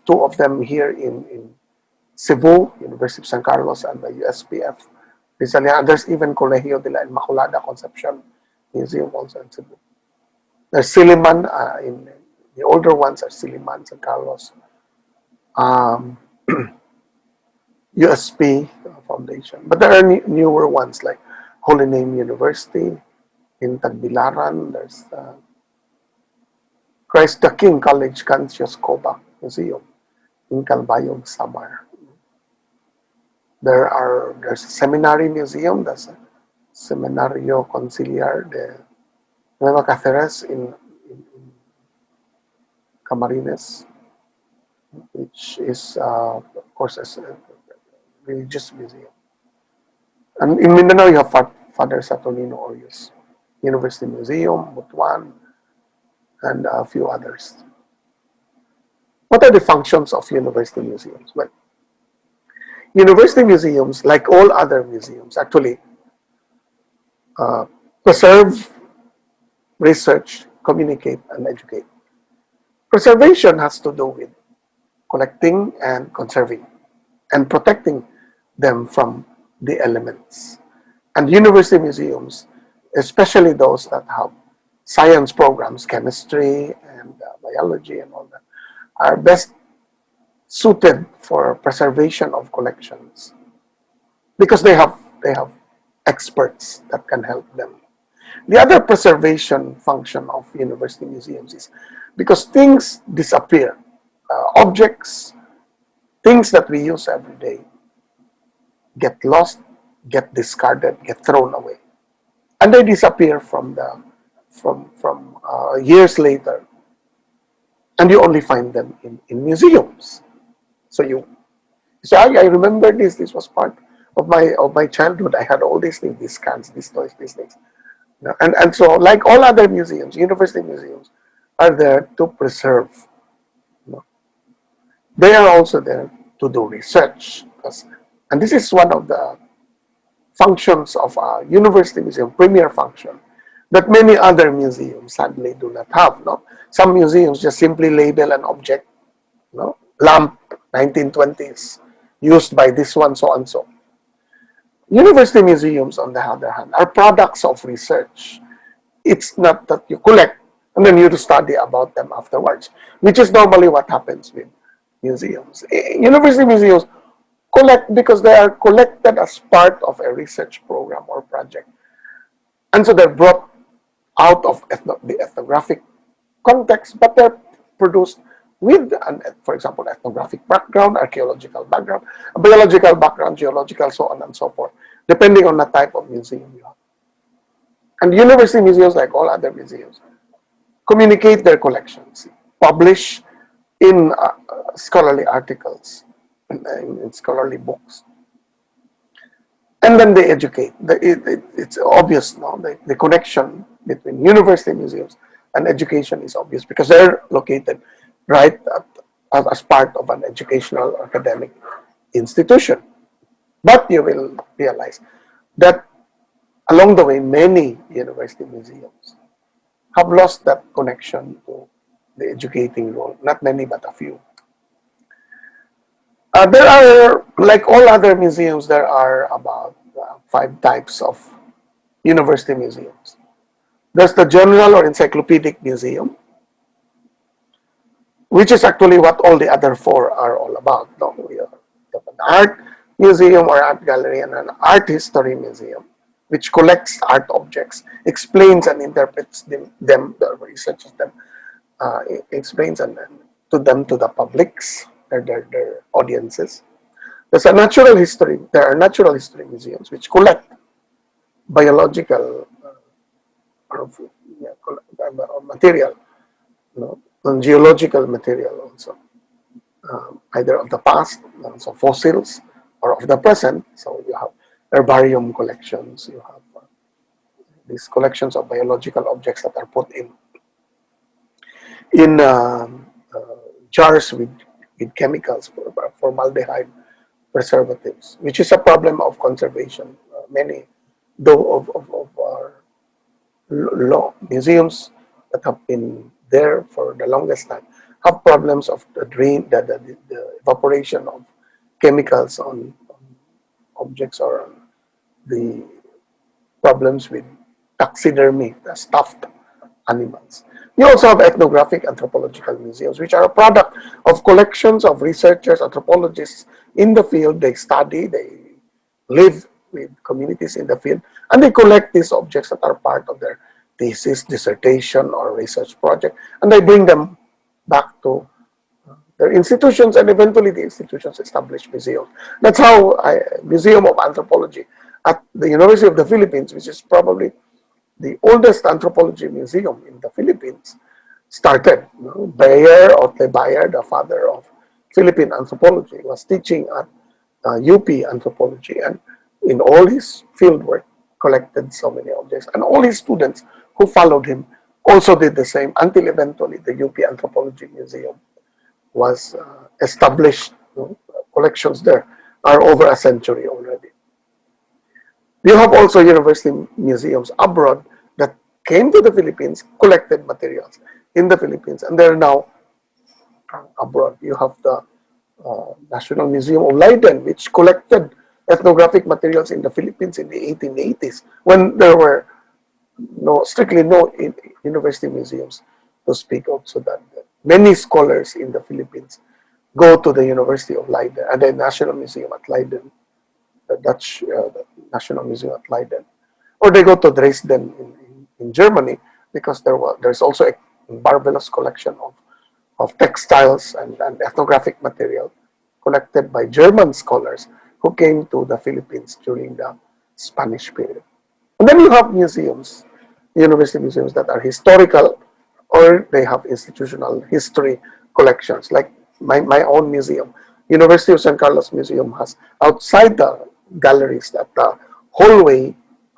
two of them here in Cebu, University of San Carlos, and the USPF. And there's even Colegio de la Inmaculada Concepcion Museum also in Cebu. There's Siliman, the older ones are Siliman, San Carlos, USP Foundation. But there are newer ones like Holy Name University in Tagbilaran. There's Christ the King College Cancius Cobac Museum in Calbayog, Samar. There's a seminary museum, that's a Seminario Conciliar de Nueva Cáceres in Camarines. which is, of course, a religious museum. And in Mindanao, you have Father Saturnino Orius University Museum, Butuan, and a few others. What are the functions of university museums? Well, university museums, like all other museums, actually preserve, research, communicate, and educate. Preservation has to do with collecting and conserving and protecting them from the elements. And university museums, especially those that have science programs, chemistry and biology and all that, are best suited for preservation of collections because they have experts that can help them. The other preservation function of university museums is because things disappear, objects, things that we use every day get lost, get discarded, get thrown away, and they disappear from years later, and you only find them in museums. So you say, I remember this. This was part of my childhood. I had all these things, these scans, these toys, these things. And so, like all other museums, university museums are there to preserve. They are also there to do research. And this is one of the functions of a university museum, premier function, that many other museums sadly do not have. No? Some museums just simply label an object, lamp, 1920s, used by this one, so and so. University museums, on the other hand, are products of research. It's not that you collect and then you study about them afterwards, which is normally what happens with museums. University museums collect because they are collected as part of a research program or project. And so they're brought out of the ethnographic context, but they're produced with, for example, ethnographic background, archaeological background, biological background, geological, so on and so forth, depending on the type of museum you have. And university museums, like all other museums, communicate their collections, publish in scholarly articles, in scholarly books, and then they educate. It's obvious now, the connection between university museums and education is obvious because they're located right as part of an educational academic institution. But you will realize that along the way, many university museums have lost that connection to the educating role. Not many, but a few. There are, like all other museums, there are about 5 types of university museums. There's the General or Encyclopedic Museum, which is actually what all the other 4 are all about. No? We have an art museum or art gallery and an art history museum, which collects art objects, explains and interprets them researches them, explains to the publics, their audiences. There are natural history museums which collect biological material, and geological material also, either of the past, so fossils, or of the present. So you have herbarium collections, you have these collections of biological objects that are put in jars with chemicals, formaldehyde preservatives, which is a problem of conservation. Many of our museums that have been there for the longest time have problems of the evaporation of chemicals on objects, or the problems with taxidermy, the stuffed animals. You also have ethnographic anthropological museums, which are a product of collections of researchers, anthropologists in the field. They study, they live with communities in the field, and they collect these objects that are part of their thesis, dissertation, or research project, and they bring them back to their institutions, and eventually the institutions establish museums. That's how Museum of Anthropology at the University of the Philippines, which is probably the oldest anthropology museum in the Philippines, started. Bayer, Otle Bayer, the father of Philippine anthropology. He was teaching at UP anthropology, and in all his field work, collected so many objects. And all his students who followed him also did the same until eventually the UP Anthropology Museum was established. Collections there are over a century already. You have also university museums abroad that came to the Philippines, collected materials in the Philippines, and they're now abroad. You have the National Museum of Leiden, which collected ethnographic materials in the Philippines in the 1880s, when there were strictly no university museums to speak of. So that many scholars in the Philippines go to the University of Leiden and the National Museum at Leiden, the Dutch the National Museum at Leiden, or they go to Dresden in Germany, because there's also a marvelous collection of textiles and ethnographic material collected by German scholars who came to the Philippines during the Spanish period. And then you have museums, university museums that are historical, or they have institutional history collections, like my own museum. University of San Carlos Museum has, outside the galleries, at the hallway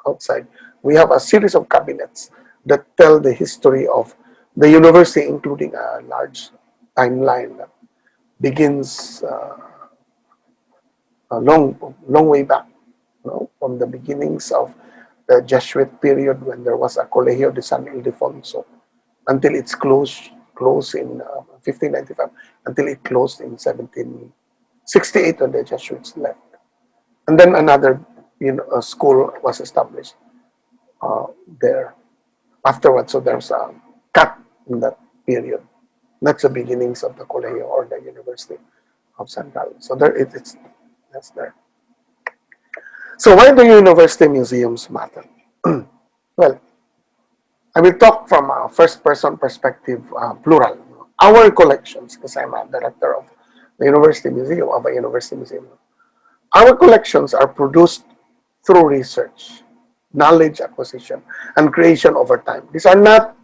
outside, we have a series of cabinets that tell the history of the university, including a large timeline that begins a long way back, from the beginnings of the Jesuit period, when there was a Colegio de San Ildefonso, until it's closed in 1595, until it closed in 1768 when the Jesuits left. And then another school was established there afterwards. So there's a cut in that period. That's the beginnings of the Colegio, or the University of San Carlos. So that's there. So why do university museums matter? Well, I will talk from a first-person perspective, plural. Our collections, because I'm a director of the University Museum, of a University Museum. Our collections are produced through research, knowledge acquisition, and creation over time. These are not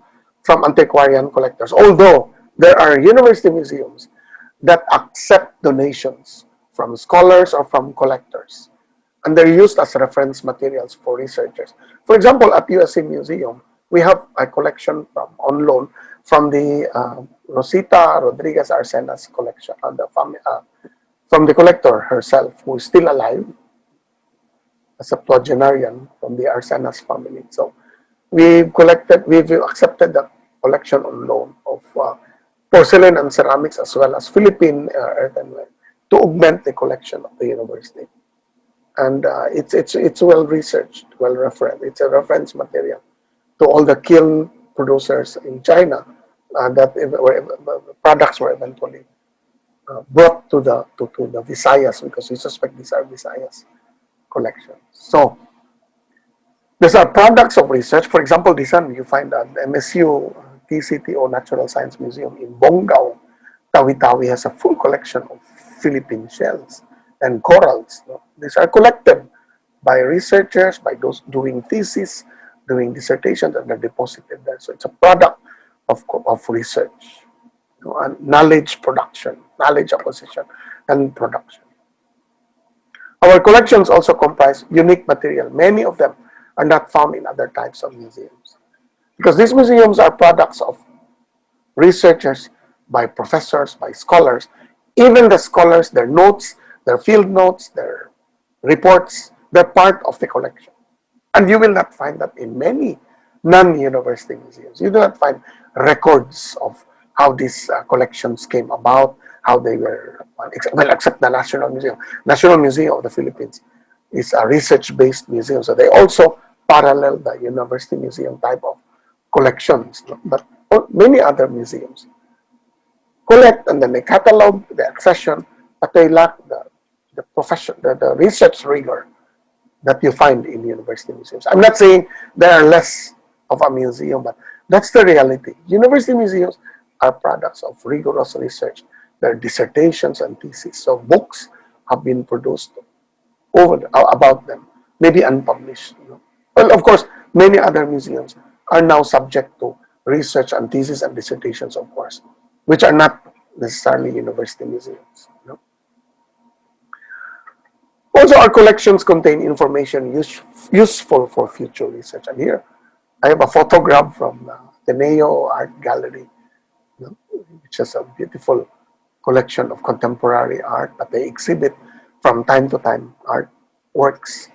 from antiquarian collectors, although there are university museums that accept donations from scholars or from collectors, and they're used as reference materials for researchers. For example, at USC Museum, we have a collection on loan from the Rosita Rodriguez Arcenas collection, from the collector herself, who is still alive, a septuagenarian from the Arcenas family. So we've accepted the collection on loan of porcelain and ceramics, as well as Philippine earthenware, to augment the collection of the university. And it's well researched, well referenced. It's a reference material to all the kiln producers in China, that products were eventually brought to the Visayas, because we suspect these are Visayas collections. So these are products of research. For example, this one you find at MSU TCTO Natural Science Museum in Bonggao. Tawi-Tawi has a full collection of Philippine shells and corals. These are collected by researchers, by those doing thesis, doing dissertations, and they're deposited there. So it's a product of research, and knowledge production, knowledge acquisition, and production. Our collections also comprise unique material. Many of them are not found in other types of museums, because these museums are products of researchers, by professors, by scholars. Even the scholars, their notes, their field notes, their reports, they're part of the collection. And you will not find that in many non-university museums. You do not find records of how these collections came about, how they were, well, except the National Museum. National Museum of the Philippines is a research-based museum, so they also parallel the university museum type of collections. But many other museums collect and then they catalog the accession, but they lack the profession, the research rigor that you find in university museums. I'm not saying they are less of a museum, but that's the reality. University museums are products of rigorous research. Their dissertations and theses. So books have been produced about them, maybe unpublished. Well, of course, many other museums are now subject to research and theses and dissertations, of course, which are not necessarily university museums. Also, our collections contain information useful for future research. And here, I have a photograph from Ateneo Art Gallery, which is a beautiful collection of contemporary art that they exhibit from time to time art works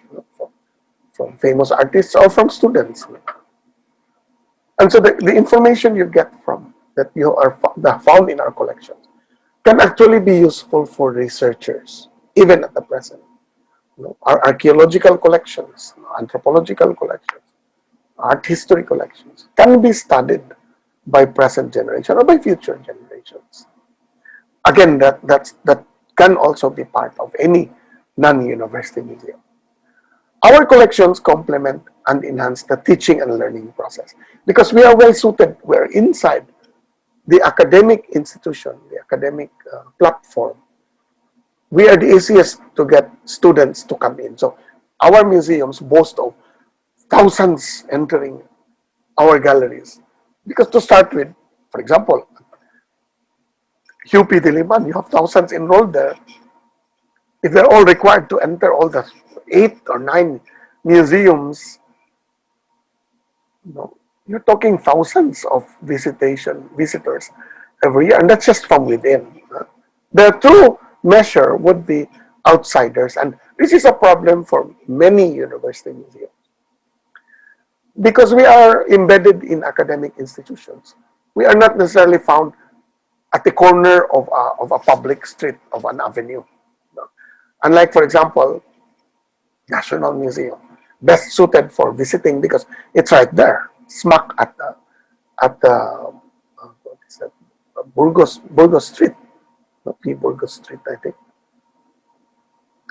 from famous artists or from students. And so the information you get from that you are found in our collections can actually be useful for researchers, even at the present. Our archaeological collections, anthropological collections, art history collections can be studied by present generation or by future generations. Again, that can also be part of any non-university museum. Our collections complement and enhance the teaching and learning process because we are well suited. We're inside the academic institution, the academic platform. We are the easiest to get students to come in. So our museums boast of thousands entering our galleries. Because to start with, for example, UP-Diliman, you have thousands enrolled there. If they're all required to enter all the 8 or 9 museums, you're talking thousands of visitors every year, and that's just from within. The true measure would be outsiders, and this is a problem for many university museums because we are embedded in academic institutions. We are not necessarily found at the corner of a public street, of an avenue. Unlike, for example, National Museum, best suited for visiting because it's right there, smack at the what is that? Burgos Street, P. Burgos Street, I think.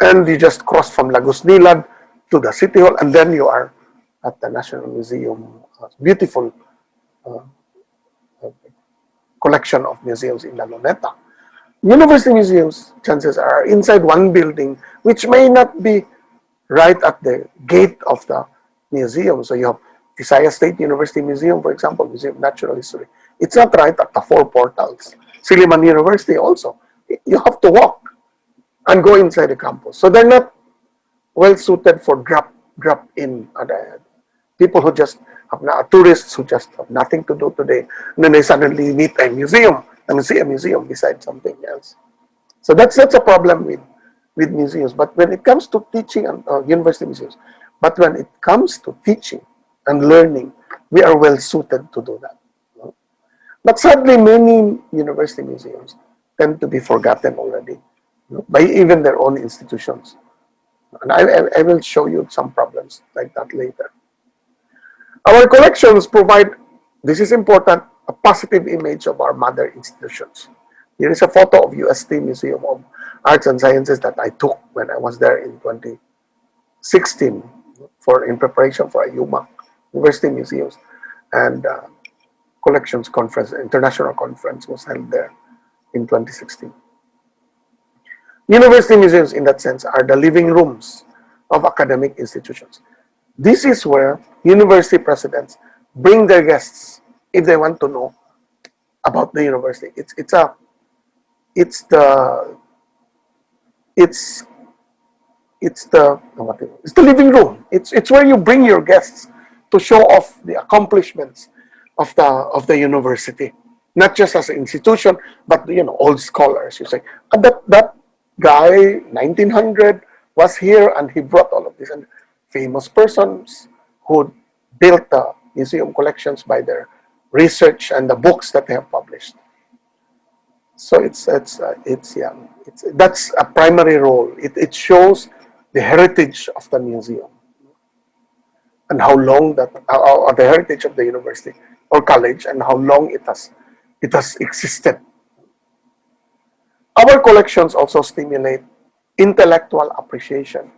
And you just cross from Lagos Nilad to the City Hall, and then you are at the National Museum. Beautiful collection of museums in La Luneta. University museums, chances are, inside one building, which may not be right at the gate of the museum. So you have Visayas State University Museum, for example, Museum of Natural History. It's not right at the 4 portals. Silliman University also. You have to walk and go inside the campus. So they're not well suited for drop in. People who just have tourists who just have nothing to do today, and then they suddenly meet a museum and see a museum beside something else. So that's a problem with museums. But when it comes to teaching and university museums, but when it comes to teaching and learning, we are well suited to do that. But sadly, many university museums tend to be forgotten already by even their own institutions. And I will show you some problems like that later. Our collections provide, this is important, a positive image of our mother institutions. Here is a photo of UST Museum of Arts and Sciences that I took when I was there in 2016 in preparation for a UMAC, University Museums, and Collections Conference, International Conference was held there in 2016. University museums, in that sense, are the living rooms of academic institutions. This is where university presidents bring their guests if they want to know about the university. It's the living room. It's where you bring your guests to show off the accomplishments of the university, not just as an institution, but old scholars. You say, that guy 1900 was here and he brought all of this, and famous persons who built the museum collections by their research and the books that they have published. So that's a primary role. It shows the heritage of the museum and how long the heritage of the university or college and how long it has existed. Our collections also stimulate intellectual appreciation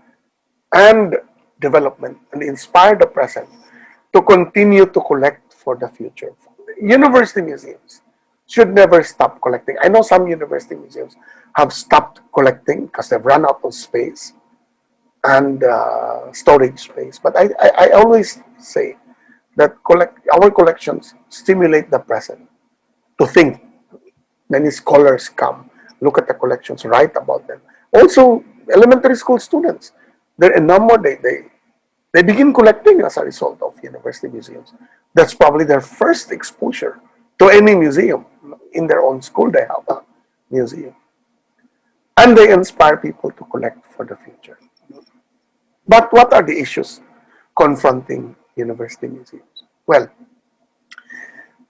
and development and inspire the present to continue to collect for the future. University museums should never stop collecting. I know some university museums have stopped collecting because they've run out of space and storage space. But I always say that our collections stimulate the present to think Many scholars come, look at the collections, write about them. Also, elementary school students, they're enamored. They begin collecting as a result of university museums. That's probably their first exposure to any museum. In their own school, they have a museum. And they inspire people to collect for the future. But what are the issues confronting university museums? Well,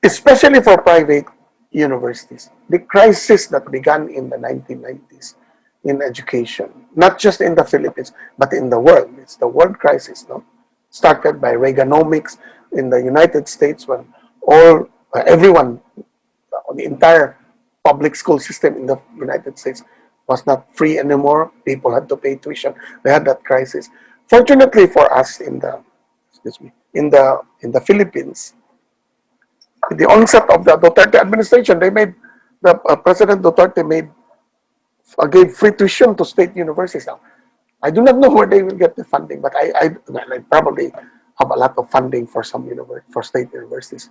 especially for private universities, the crisis that began in the 1990s in education, not just in the Philippines, but in the world. It's the world crisis, no? Started by Reaganomics in the United States when everyone, the entire public school system in the United States was not free anymore. People had to pay tuition. They had that crisis. Fortunately for us in the Philippines, the onset of the Duterte administration, President Duterte gave free tuition to state universities. Now, I do not know where they will get the funding, but I probably have a lot of funding for for state universities.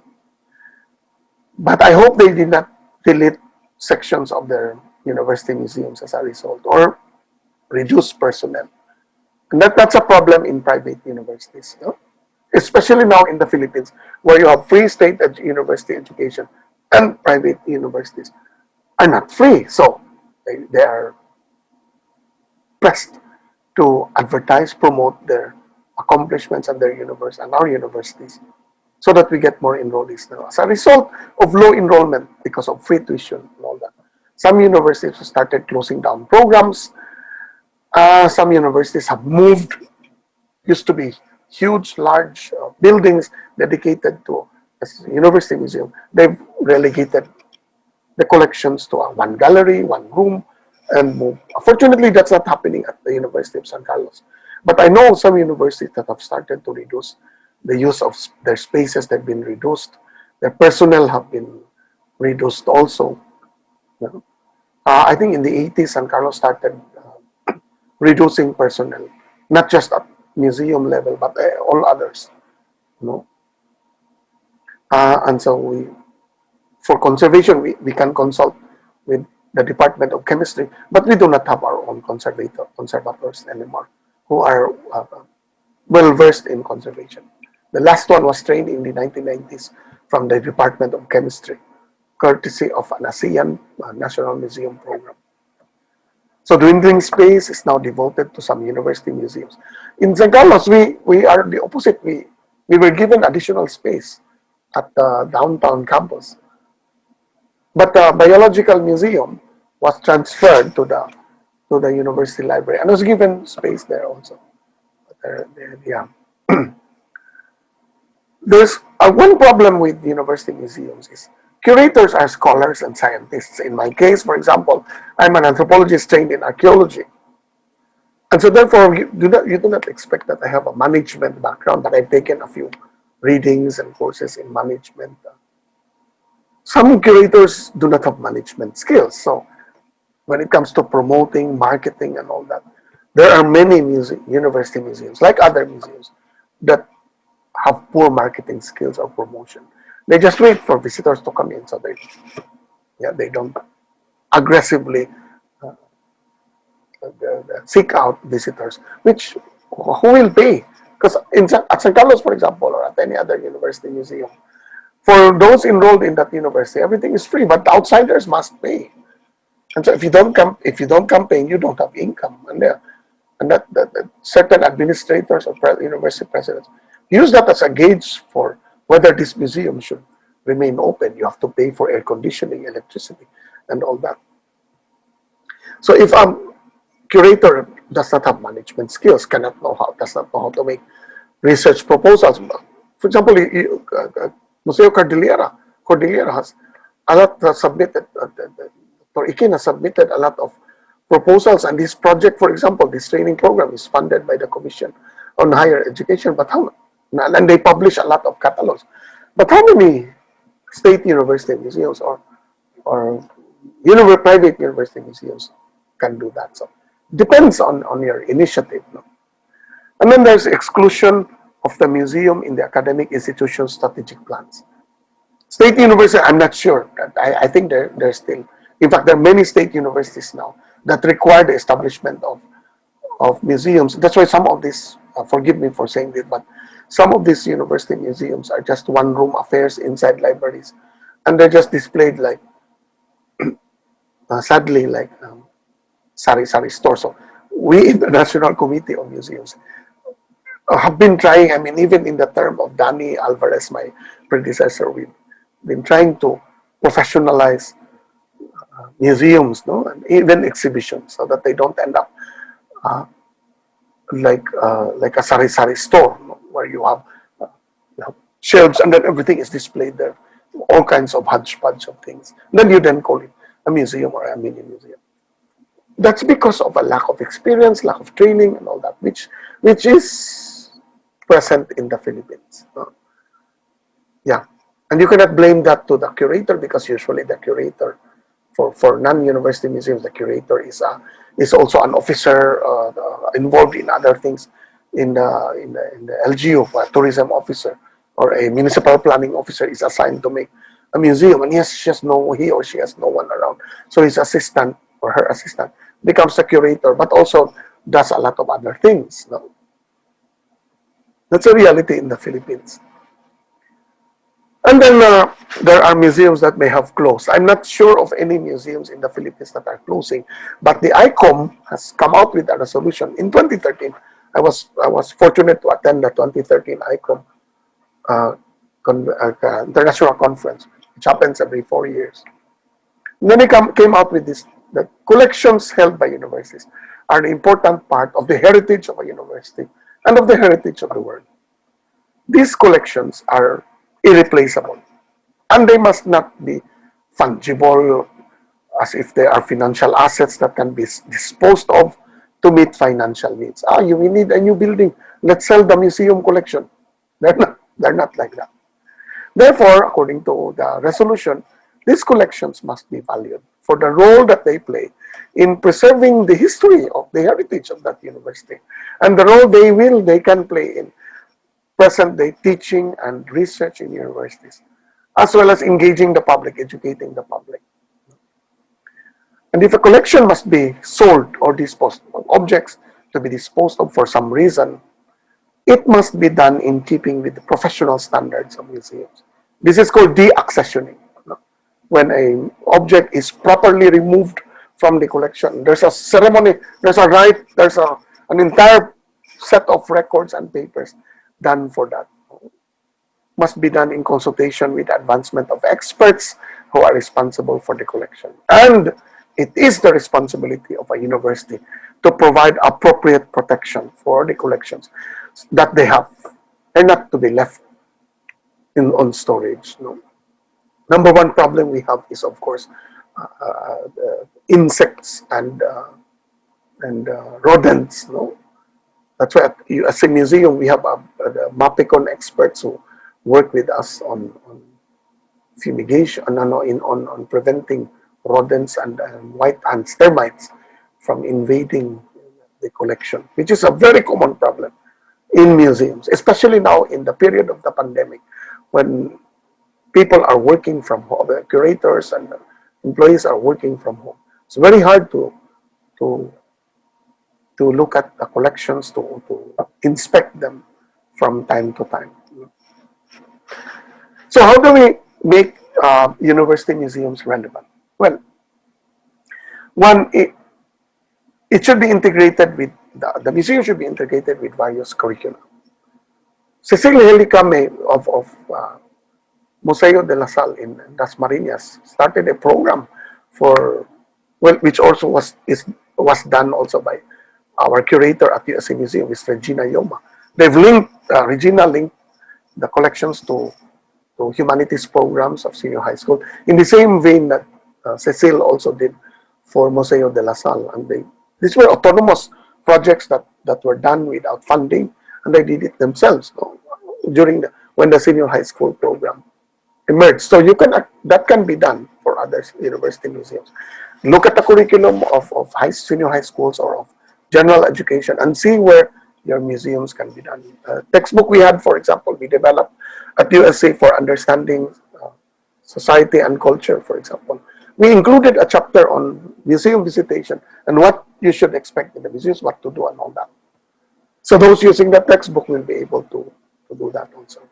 But I hope they did not delete sections of their university museums as a result, or reduce personnel. And that's a problem in private universities, no? Especially now in the Philippines, where you have free state university education and private universities are not free. So they are pressed to advertise, promote their accomplishments and their universe and our universities so that we get more enrollees now. As a result of low enrollment because of free tuition and all that, some universities started closing down programs. Some universities have moved, used to be huge, large buildings dedicated to a university museum. They've relegated the collections to one gallery, one room, and move. Fortunately, that's not happening at the University of San Carlos. But I know some universities that have started to reduce the use of their spaces. They've been reduced. Their personnel have been reduced also. You know? I think in the 80s, San Carlos started reducing personnel, not just at museum level, but all others. You know? And so for conservation, we can consult with the Department of Chemistry, but we do not have our own conservators anymore who are well versed in conservation. The last one was trained in the 1990s from the Department of Chemistry, courtesy of an ASEAN National Museum program. So dwindling space is now devoted to some university museums. In San Carlos, we are the opposite. We were given additional space at the downtown campus. But the biological museum was transferred to the university library and was given space there also. Yeah. There's one problem with university museums is curators are scholars and scientists. In my case, for example, I'm an anthropologist trained in archaeology. And so therefore, you do not expect that I have a management background, but I've taken a few readings and courses in management. Some curators do not have management skills. So when it comes to promoting, marketing, and all that, there are many university museums, like other museums, that have poor marketing skills or promotion. They just wait for visitors to come in, so they don't aggressively seek out visitors, which who will pay? Because at San Carlos, for example, or at any other university museum, for those enrolled in that university, everything is free, but outsiders must pay. And so if you don't come paying, you don't have income, and that certain administrators or university presidents use that as a gauge for whether this museum should remain open. You have to pay for air conditioning, electricity, and all that. So if a curator does not have management skills, does not know how to make research proposals. For example, Museo Kordilyera has a lot submitted. Dr. Ikin has submitted a lot of proposals, and this project, for example, this training program is funded by the Commission on Higher Education. And they publish a lot of catalogs. But how many state university museums or private university museums can do that? So depends on your initiative. No? And then there's exclusion of the museum in the academic institution's strategic plans. State university, I'm not sure. I think they're still In fact, there are many state universities now that require the establishment of museums. That's why some of these, forgive me for saying this, but some of these university museums are just one-room affairs inside libraries, and they're just displayed like, sadly, like sari-sari store. So we in the National Committee of Museums have been trying, I mean, even in the term of Danny Alvarez, my predecessor, we've been trying to professionalize museums, no, and even exhibitions, so that they don't end up like a sari-sari store, no, where you have shelves and then everything is displayed there, all kinds of hodgepodge of things. Then you then call it a museum or a mini museum. That's because of a lack of experience, lack of training, and all that, which is present in the Philippines. No? Yeah, and you cannot blame that to the curator, because usually the curator for non-university museums, the curator is also an officer involved in other things in the LGU, a tourism officer or a municipal planning officer is assigned to make a museum, and he or she has no one around, so his assistant or her assistant becomes a curator, but also does a lot of other things. No? That's a reality in the Philippines. And then there are museums that may have closed. I'm not sure of any museums in the Philippines that are closing, but the ICOM has come out with a resolution in 2013. I was fortunate to attend the 2013 ICOM international conference, which happens every 4 years. And then they came out with this, that collections held by universities are an important part of the heritage of a university and of the heritage of the world. These collections are irreplaceable, and they must not be fungible as if they are financial assets that can be disposed of to meet financial needs. We need a new building, let's sell the museum collection. They're not like that. Therefore, according to the resolution, these collections must be valued for the role that they play in preserving the history of the heritage of that university, and the role they can play in present-day teaching and research in universities, as well as engaging the public, educating the public. And if a collection must be sold or disposed of, objects to be disposed of for some reason, it must be done in keeping with the professional standards of museums. This is called de-accessioning. When an object is properly removed from the collection, there's a ceremony, there's a rite, there's an entire set of records and papers done for that. Must be done in consultation with the advancement of experts who are responsible for the collection. And it is the responsibility of a university to provide appropriate protection for the collections that they have, and not to be left on storage. No? Number one problem we have is, of course, insects and rodents. No? That's why as a museum, we have the MAPICON experts who work with us on fumigation, on preventing rodents and white ants, termites, from invading the collection, which is a very common problem in museums, especially now in the period of the pandemic, when people are working from home, the curators and the employees are working from home. It's very hard to look at the collections, to inspect them from time to time. So how do we make university museums relevant? Well, one, it should be integrated with, the museum should be integrated with various curricula. Cecilia Helicame of Museo de la Salle in Dasmariñas started a program for, well, which also was done also by our curator at USA Museum, is Regina Yoma. They've linked, Regina linked the collections to humanities programs of senior high school, in the same vein that Cecil also did for Museo de la Salle. And these were autonomous projects that were done without funding, and they did it themselves, no? When the senior high school program emerged. So that can be done for other university museums. Look at the curriculum of senior high schools or of general education and see where your museums can be done. Textbook we had, for example, we developed at USA for understanding society and culture, for example. We included a chapter on museum visitation and what you should expect in the museums, what to do and all that. So those using the textbook will be able to do that also.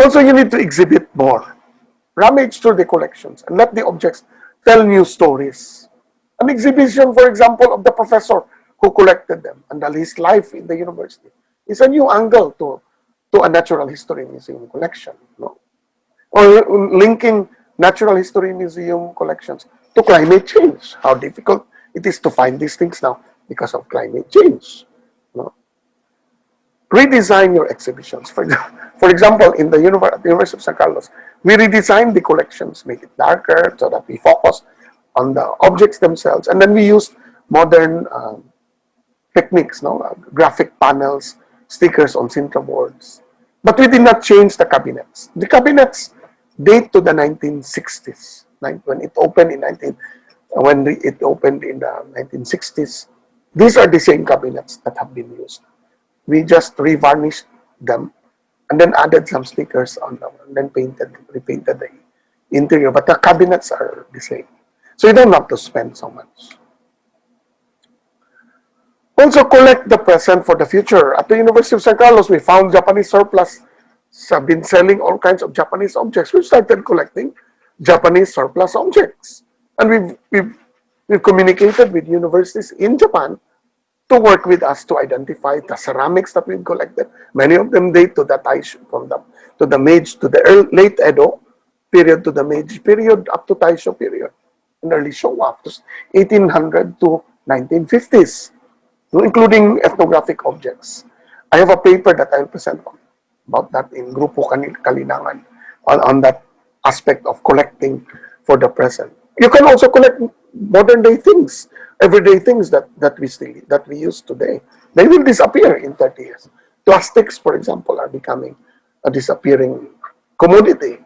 Also, you need to exhibit more. Rummage through the collections and let the objects tell new stories. An exhibition, for example, of the professor who collected them and his life in the university is a new angle to a natural history museum collection. No? Or linking natural history museum collections to climate change. How difficult it is to find these things now because of climate change. No? Redesign your exhibitions. For example, in the University of San Carlos, we redesigned the collections, make it darker so that we focus on the objects themselves, and then we used modern techniques, no? Graphic panels, stickers on Sintra boards. But we did not change the cabinets. The cabinets date to the 1960s. When it opened in the 1960s, these are the same cabinets that have been used. We just revarnished them and then added some stickers on them and then repainted the interior. But the cabinets are the same. So you don't have to spend so much. Also collect the present for the future. At the University of San Carlos, we found Japanese surplus. Have been selling all kinds of Japanese objects. We started collecting Japanese surplus objects. And we've communicated with universities in Japan to work with us to identify the ceramics that we've collected. Many of them date to the Taisho, to the late Edo period to the Meiji period up to Taisho period, and early Showa up to 1800 to 1950s, including ethnographic objects. I have a paper that I'll present about that in Grupo Kalinangan on that aspect of collecting for the present. You can also collect modern day things, everyday things that we use today. They will disappear in 30 years. Plastics, for example, are becoming a disappearing commodity.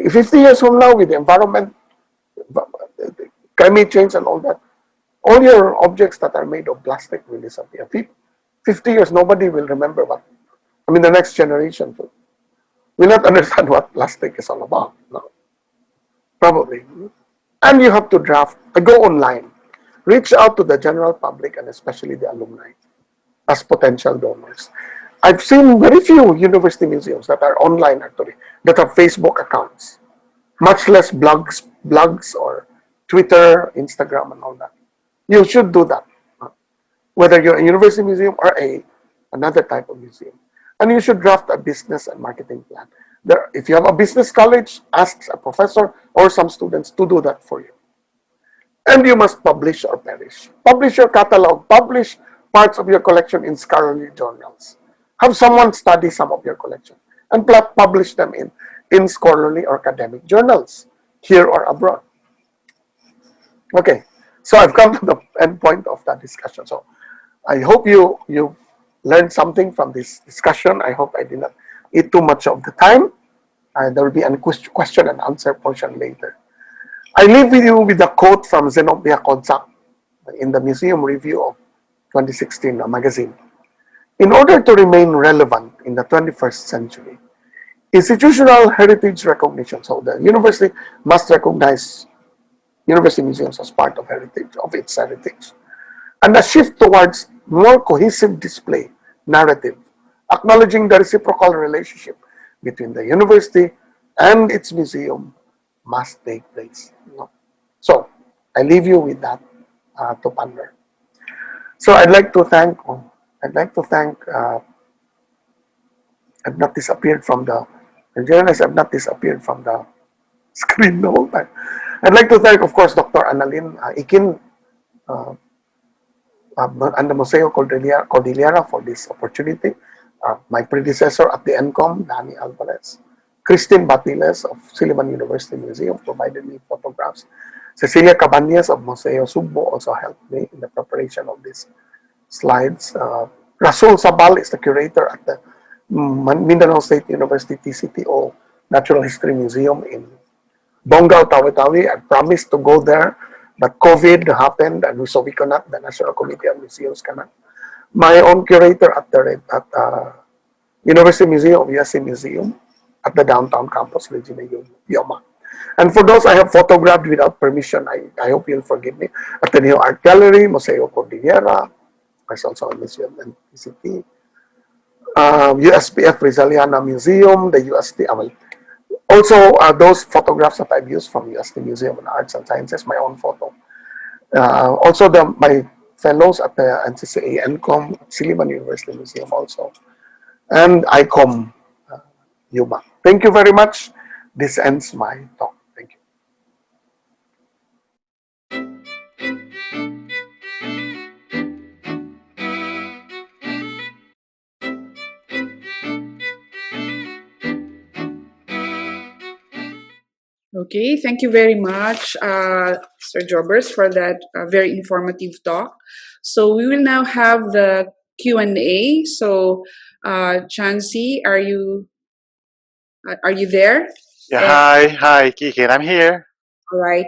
50 years from now, with the environment, climate change and all that, all your objects that are made of plastic will disappear. 50 years, nobody will remember the next generation will not understand what plastic is all about. No. Probably. And you have to go online. Reach out to the general public and especially the alumni as potential donors. I've seen very few university museums that are online actually, that have Facebook accounts, much less blogs or Twitter, Instagram, and all that. You should do that, whether you're a university museum or another type of museum. And you should draft a business and marketing plan. If you have a business college, ask a professor or some students to do that for you. And you must publish or perish. Publish your catalog, publish parts of your collection in scholarly journals. Have someone study some of your collection and publish them in scholarly or academic journals, here or abroad. Okay, so I've come to the end point of that discussion. So I hope you learned something from this discussion. I hope I did not eat too much of the time. There will be a question and answer portion later. I leave with you with a quote from Zenobia Konsak in the Museum Review of 2016 magazine. In order to remain relevant in the 21st century, institutional heritage recognition, so the university must recognize university museums as part of its heritage, and a shift towards more cohesive display narrative, acknowledging the reciprocal relationship between the university and its museum must take place. So I leave you with that to ponder. So I'd like to thank. I've not disappeared from the. In general, I've not disappeared from the screen the whole time. I'd like to thank, of course, Dr. Annalyn Ikin and the Museo Kordilyera for this opportunity. My predecessor at the NCOM, Danny Alvarez. Christine Batiles of Silliman University Museum provided me photographs. Cecilia Cabañas of Museo Subo also helped me in the preparation of these slides. Rasul Sabal is the curator at the Mindanao State University TCTO Natural History Museum in Bonggao, Tawi-Tawi. I promised to go there, but COVID happened, and so we cannot. The National Committee of Museums cannot. My own curator at University Museum of USC Museum at the downtown campus, Regeneration. And for those I have photographed without permission, I hope you'll forgive me. Ateneo Art Gallery, Museo Kordilyera, there's also a museum and PCT. USPF Rizaliana Museum, the UST, well, also those photographs that I've used from UST Museum of Arts and Sciences, my own photo. Also my fellows at the NCCA, NCOM, Silliman University Museum also, and ICOM, UMA. Thank you very much. This ends my talk. Thank you. Okay, thank you very much, Sir Jobbers, for that very informative talk. So we will now have the Q&A. So, Chansey, are you there? Yeah, hi, Kikin. I'm here. All right.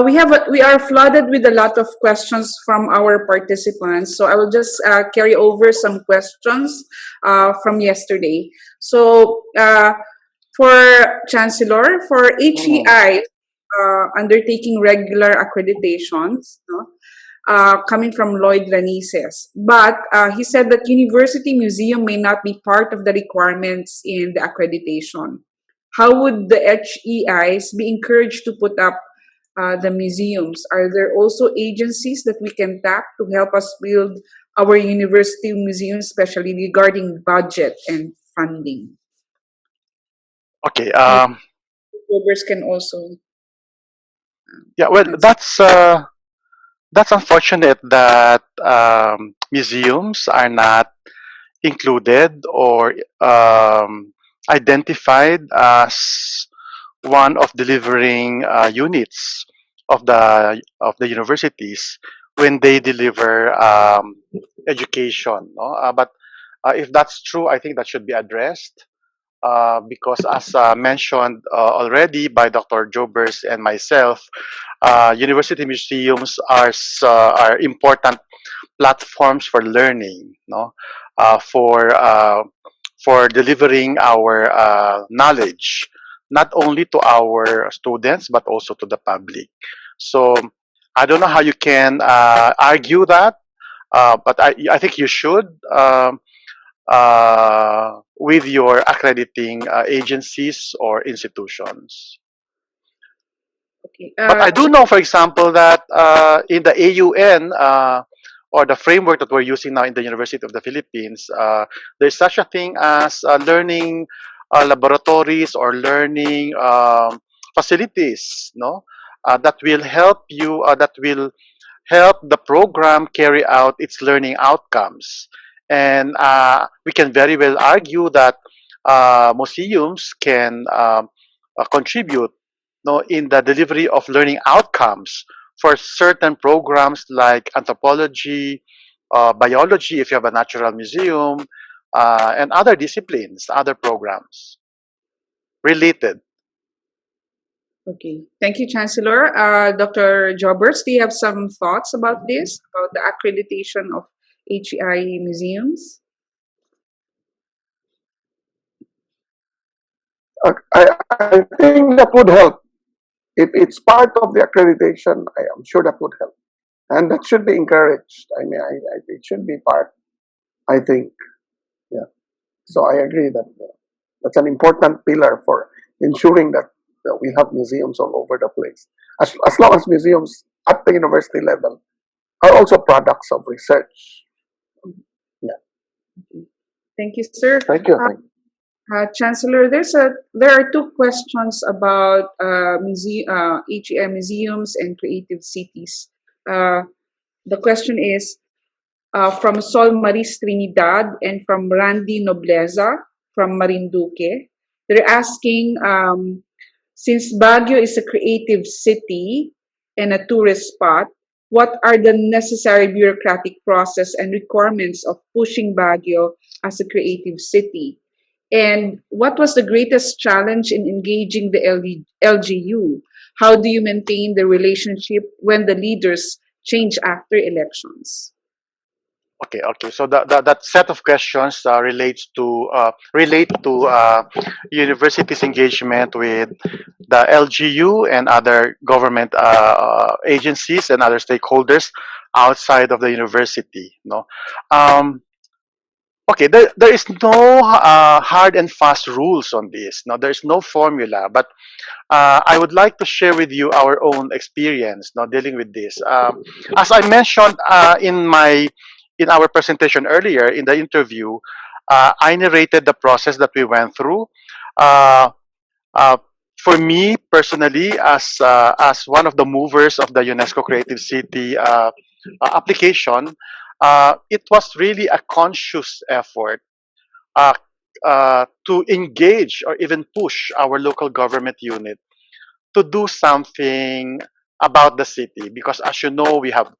We are flooded with a lot of questions from our participants. So I will just carry over some questions from yesterday. So for Chancellor, for HEI undertaking regular accreditations, no, coming from Lloyd Ranises, but he said that university museum may not be part of the requirements in the accreditation. How would the HEIs be encouraged to put up the museums? Are there also agencies that we can tap to help us build our university museums, especially regarding budget and funding? Okay. Members can also Yeah. Well, answer. that's unfortunate that museums are not included or identified as one of delivering units of the universities when they deliver education. No? But if that's true, I think that should be addressed. Because as mentioned already by Dr. Jobers and myself, university museums are important platforms for learning, no, for delivering our knowledge, not only to our students but also to the public. So I don't know how you can argue that, but I think you should. With your accrediting agencies or institutions. Okay. But I do know, for example, that in the AUN or the framework that we're using now in the University of the Philippines, there's such a thing as learning laboratories or learning facilities, no, that will help you, that will help the program carry out its learning outcomes. And we can very well argue that museums can contribute, no, in the delivery of learning outcomes for certain programs like anthropology, biology, if you have a natural museum, and other disciplines, other programs related. Okay. Thank you, Chancellor. Dr. Jobbers, do you have some thoughts about this, about the accreditation of HEI museums? I think that would help. If it's part of the accreditation, I am sure that would help. And that should be encouraged. I mean, it should be part, I think. Yeah. So I agree that that's an important pillar for ensuring that we have museums all over the place. As long as museums at the university level are also products of research. Yeah. Thank you, sir. Thank you. Chancellor, there are two questions about HEI museums and creative cities. The question is from Sol Maris Trinidad and from Randy Nobleza from Marinduque. They're asking, since Baguio is a creative city and a tourist spot, what are the necessary bureaucratic process and requirements of pushing Baguio as a creative city? And what was the greatest challenge in engaging the LGU? How do you maintain the relationship when the leaders change after elections? Okay. So that set of questions relate to universities' engagement with the LGU and other government agencies and other stakeholders outside of the university. No, um, okay. There is no hard and fast rules on this. No, there is no formula. But I would like to share with you our own experience now dealing with this. As I mentioned in our presentation earlier in the interview, I narrated the process that we went through. Uh, uh, for me personally, as one of the movers of the UNESCO Creative City application, it was really a conscious effort uh, to engage or even push our local government unit to do something about the city, because as you know, we have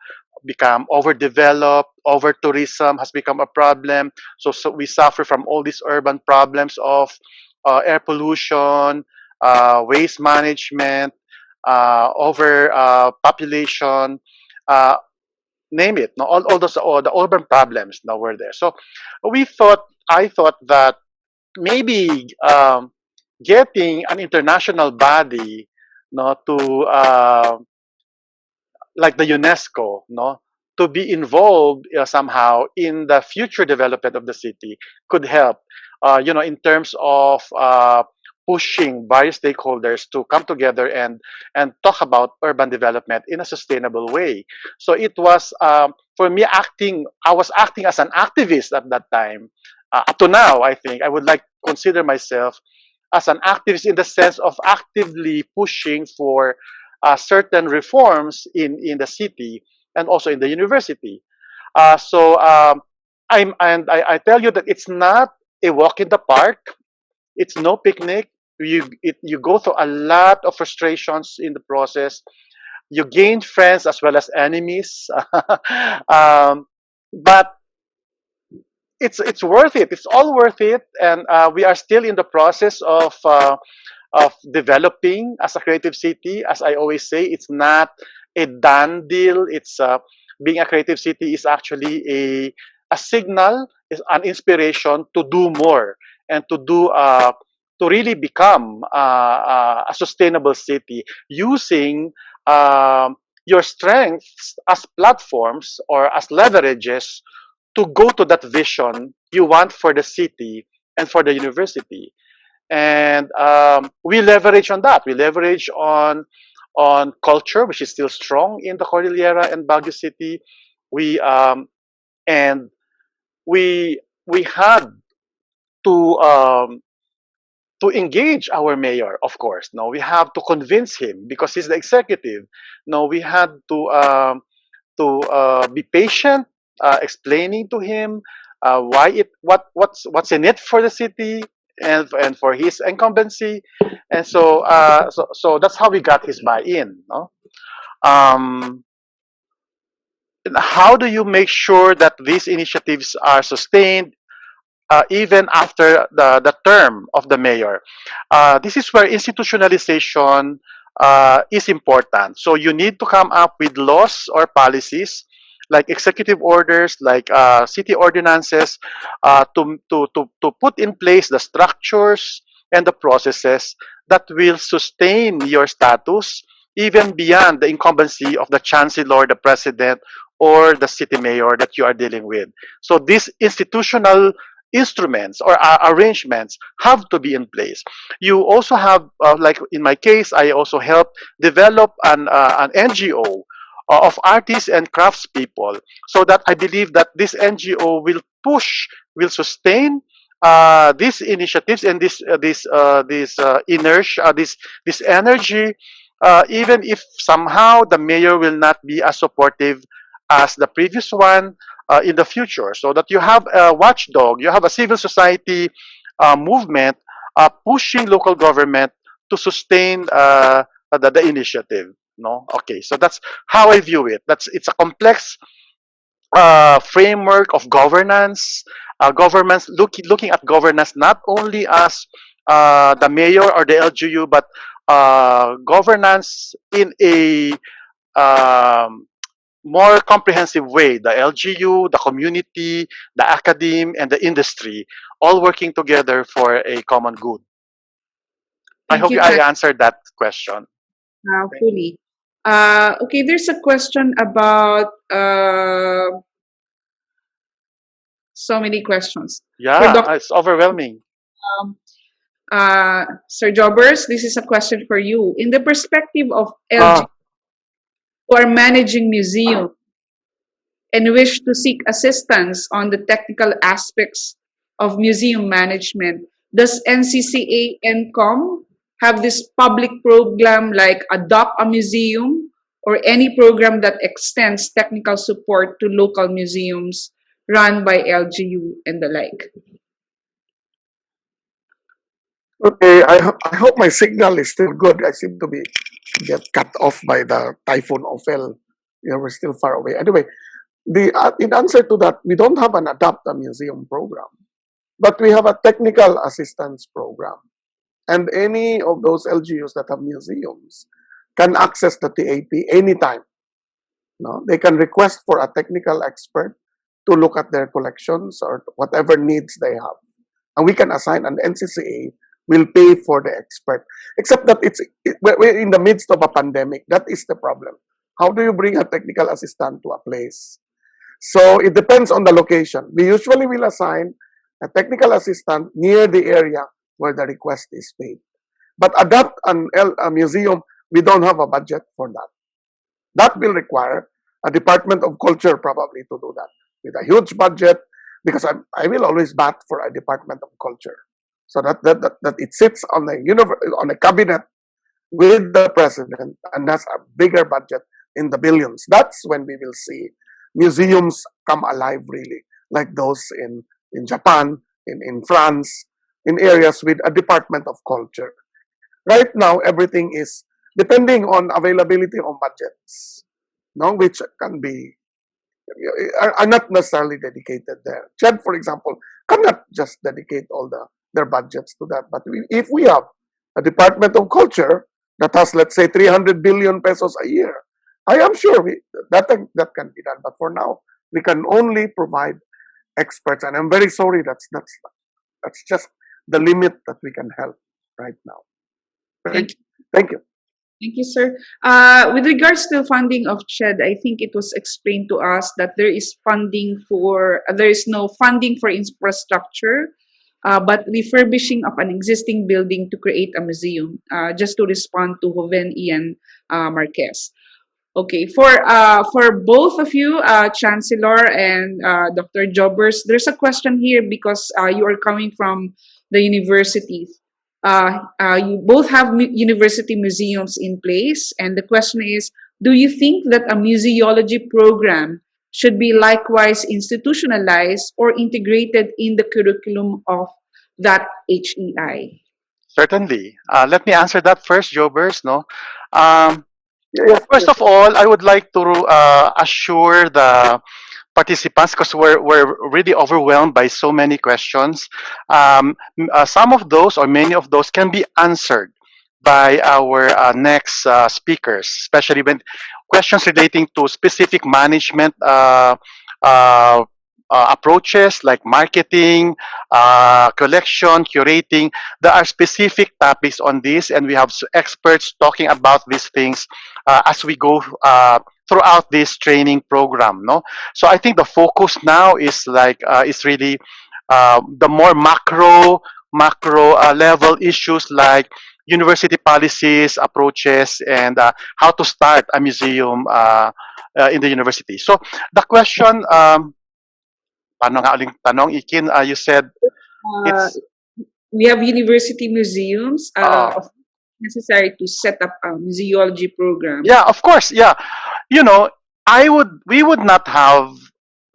become overdeveloped. Over tourism has become a problem, so we suffer from all these urban problems of air pollution, waste management, over population, uh, name it, no, all the urban problems now were there. So we thought I thought that maybe getting an international body, no, to like the UNESCO, no, to be involved somehow in the future development of the city could help, in terms of pushing various stakeholders to come together and talk about urban development in a sustainable way. So it was for me acting. I was acting as an activist at that time. Up to now, I think I would like to consider myself as an activist in the sense of actively pushing for certain reforms in the city and also in the university. I tell you that it's not a walk in the park. It's no picnic. You go through a lot of frustrations in the process. You gain friends as well as enemies. But it's worth it. It's all worth it, and we are still in the process of developing as a creative city. As I always say, it's not a done deal. It's being a creative city is actually a signal, is an inspiration to do more and to really become a sustainable city using your strengths as platforms or as leverages to go to that vision you want for the city and for the university. And we leverage on that. We leverage on culture, which is still strong in the Cordillera and Baguio City. We and we had to um, to engage our mayor, of course. No, we have to convince him because he's the executive. No, we had to be patient, explaining to him why what's in it for the city and for his incumbency, and so that's how we got his buy-in. No? Um, how do you make sure that these initiatives are sustained even after the term of the mayor? This is where institutionalization is important. So you need to come up with laws or policies like executive orders, like city ordinances, to put in place the structures and the processes that will sustain your status even beyond the incumbency of the chancellor, the president, or the city mayor that you are dealing with. So these institutional instruments or arrangements have to be in place. You also have, like in my case, I also help develop an NGO of artists and craftspeople, so that I believe that this NGO will push, will sustain these initiatives and this inertia, this energy, even if somehow the mayor will not be as supportive as the previous one in the future, so that you have a watchdog, you have a civil society movement pushing local government to sustain the initiative. No, okay, so that's how I view it. It's a complex framework of governance. Governments looking at governance not only as the mayor or the LGU, but governance in a um, more comprehensive way, the LGU, the community, the academe, and the industry all working together for a common good. I Thank hope you, I Kat, answered that question. fully. Okay, there's a question about so many questions. For Yeah, Dr. it's overwhelming. Sir Jobbers, this is a question for you. In the perspective of LG Ah, who are managing museum and wish to seek assistance on the technical aspects of museum management, does NCCA NCOM have this public program like Adopt a Museum or any program that extends technical support to local museums run by LGU and the like? okay, I hope my signal is still good. I seem to be get cut off by the typhoon Ophel. We're still far away. Anyway, in answer to that, we don't have an Adapt a Museum program, but we have a technical assistance program. And any of those LGUs that have museums can access the TAP anytime. No? They can request for a technical expert to look at their collections or whatever needs they have. And we can assign an NCCA will pay for the expert. Except that we're in the midst of a pandemic. That is the problem. How do you bring a technical assistant to a place? So it depends on the location. We usually will assign a technical assistant near the area where the request is made. But adapt a museum, we don't have a budget for that. That will require a Department of Culture probably to do that with a huge budget, because I will always bat for a Department of Culture, so that it sits on on a cabinet with the president and has a bigger budget in the billions. That's when we will see museums come alive really, like those in Japan, in France, in areas with a Department of Culture. Right now, everything is depending on availability of budgets, no, which can be are not necessarily dedicated there. Chad, for example, cannot just dedicate all their budgets to that. But if we have a Department of Culture that has, let's say, 300 billion pesos a year, I am sure that can be done. But for now, we can only provide experts, and I'm very sorry. That's just the limit that we can help right now. Thank Thank you. Thank you, sir. With regards to funding of CHED, I think it was explained to us that there is there is no funding for infrastructure, but refurbishing of an existing building to create a museum, just to respond to Joven Ian Marquez. Okay, for both of you, Chancellor and Dr. Jobbers, there's a question here because you are coming from the universities. You both have university museums in place, and the question is, do you think that a museology program should be likewise institutionalized or integrated in the curriculum of that HEI? Certainly. Let me answer that first, Jobers. No. Um, Yes, First of all, I would like to assure the participants, because we're really overwhelmed by so many questions. Some of those or many of those can be answered by our next speakers, especially when questions relating to specific management uh, approaches like marketing, collection, curating. There are specific topics on this, and we have experts talking about these things as we go throughout this training program. No, so I think the focus now is is really the more macro level issues like university policies, approaches, and how to start a museum in the university. So the question, paano nga uling tanong, Ikin, you said Uh, it's, we have university museums uh, of necessary to set up a museology program. yeah, of course, yeah. You know, we would not have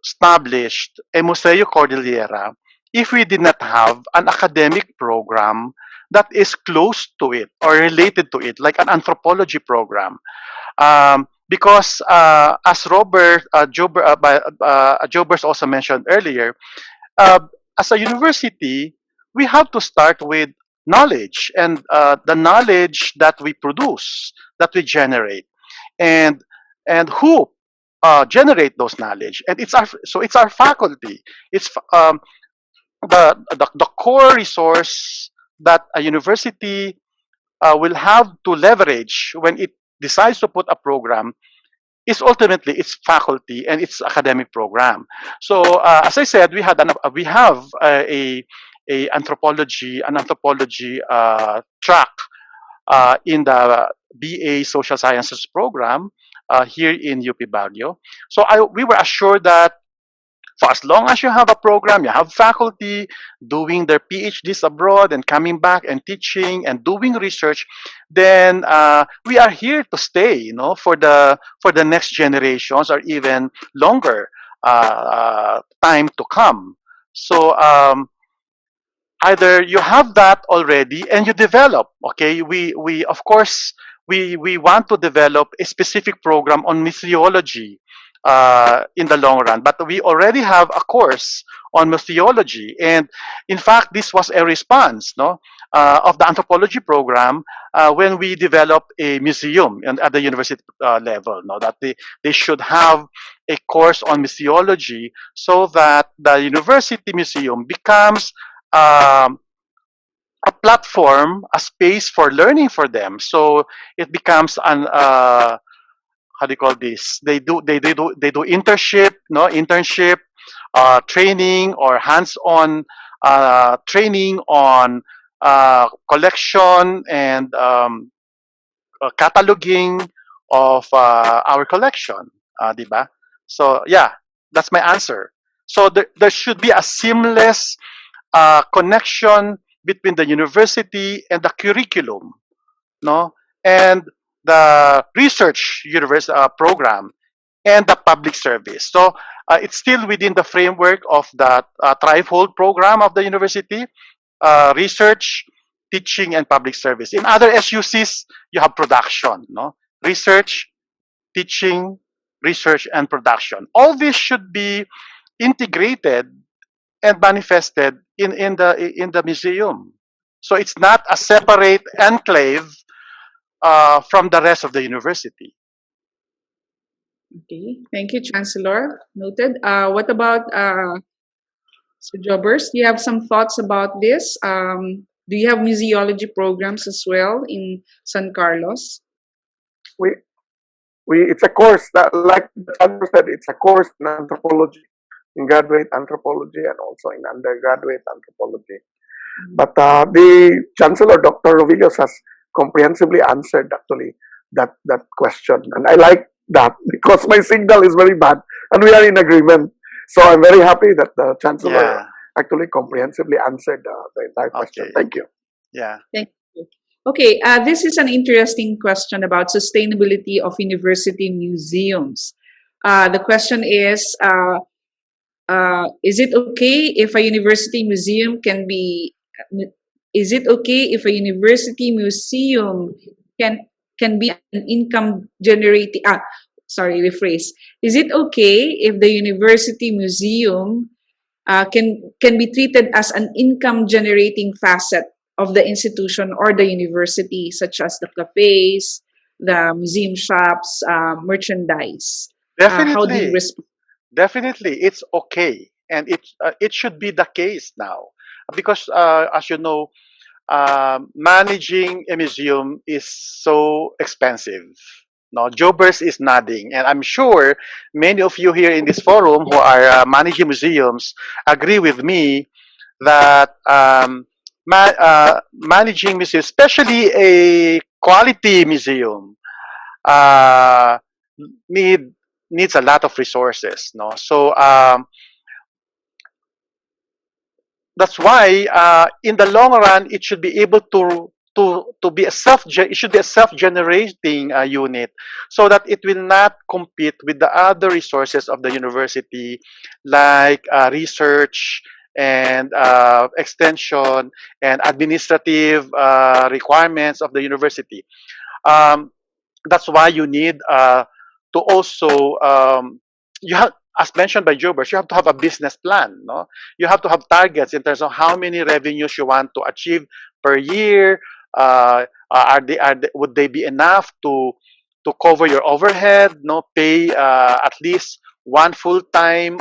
established a Museo Kordilyera if we did not have an academic program that is close to it or related to it, like an anthropology program. Because as Jobers also mentioned earlier, uh, as a university, we have to start with knowledge, and the knowledge that we produce, that we generate, and who generate those knowledge, and it's our faculty. It's the core resource that a university will have to leverage when it decides to put a program is ultimately its faculty and its academic program. So as I said, we have a anthropology track in the BA Social Sciences program here in UP Baguio. So we were assured that for as long as you have a program, you have faculty doing their PhDs abroad and coming back and teaching and doing research, then we are here to stay, for the next generations or even longer time to come. So either you have that already and you develop. Okay, we of course we want to develop a specific program on museology in the long run, but we already have a course on museology, and in fact this was a response, no, of the anthropology program when we developed a museum and at the university level, no, that they should have a course on museology so that the university museum becomes um, a platform, a space for learning for them. So it becomes an how do you call this? They do internship, no internship, training or hands-on training on collection and cataloging of our collection, diba? So yeah, that's my answer. So there should be a seamless connection between the university and the curriculum, no, and the research universe program and the public service. So it's still within the framework of that trifold program of the university: research, teaching, and public service. In other SUCs, you have production, no, research, teaching, research, and production. All this should be integrated and manifested in the museum. So it's not a separate enclave from the rest of the university. Okay, thank you, Chancellor. Noted. What about Sir Jobbers? Do you have some thoughts about this? Do you have museology programs as well in San Carlos? We it's a course that, like the chancellor said, it's a course in anthropology, in graduate anthropology, and also in undergraduate anthropology. But the Chancellor, Dr. Rovillos, has comprehensively answered actually that question, and I like that because my signal is very bad, and we are in agreement. So I'm very happy that the Chancellor Yeah. actually comprehensively answered the entire question. Okay. Thank you. Yeah. Thank you. Okay, this is an interesting question about sustainability of university museums. The question is it okay if a university museum can be, is it okay if a university museum can be an income generating, sorry, rephrase. Is it okay if the university museum can be treated as an income generating facet of the institution or the university, such as the cafes, the museum shops, merchandise? How do you Definitely. respond? Definitely, it's okay, and it should be the case now, because as you know, managing a museum is so expensive. No, Jobers is nodding, and I'm sure many of you here in this forum who are managing museums agree with me that managing museums, especially a quality museum, uh, need needs a lot of resources. No, so that's why in the long run it should be able to be a it should be a self-generating unit, so that it will not compete with the other resources of the university, like research and extension and administrative requirements of the university. um, that's why you need to also you have, as mentioned by Jobers, you have to have a business plan. No, you have to have targets in terms of how many revenues you want to achieve per year. Would they be enough to cover your overhead, no, pay at least one full-time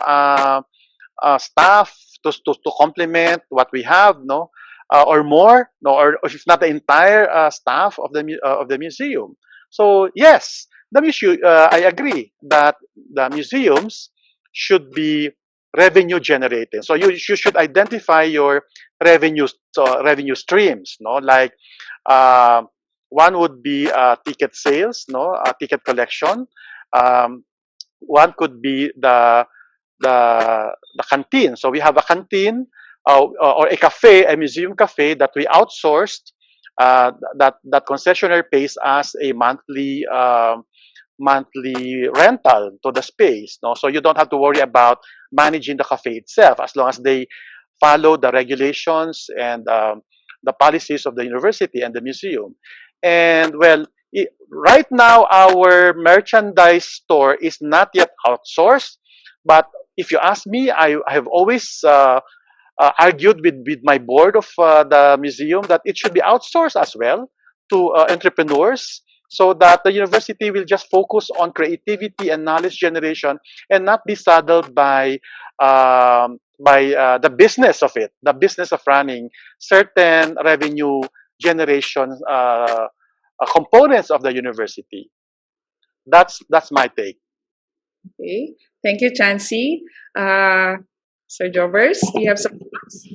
staff to complement what we have, no, or more, no, or if not the entire staff of the museum. So yes, the museum. I agree that the museums should be revenue generating. So you should identify your revenue streams, no, like uh, one would be ticket sales, no, ticket collection. Um, One could be the canteen. So we have a canteen or a cafe, a museum cafe that we outsourced. That concessionaire pays us a monthly rental to the space. No, so you don't have to worry about managing the cafe itself as long as they follow the regulations and the policies of the university and the museum. And well, right now our merchandise store is not yet outsourced, but if you ask me, I have always argued with my board of the museum that it should be outsourced as well to entrepreneurs so that the university will just focus on creativity and knowledge generation and not be saddled by the business of it, the business of running certain revenue generation components of the university. That's my take. Okay. Thank you, Chansey. Sir Jovers, do you have some thoughts?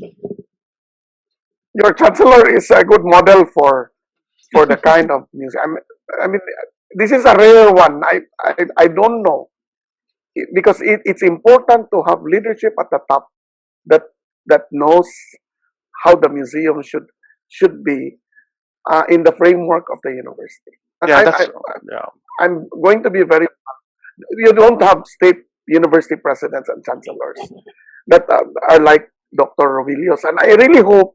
Your chancellor is a good model for the kind of music. I mean, this is a rare one. I don't know because it's important to have leadership at the top that knows how the museum should be in the framework of the university. And Yeah, that's yeah. I'm going to be very. You don't have state university presidents and chancellors that are like Dr. Rovilios, and I really hope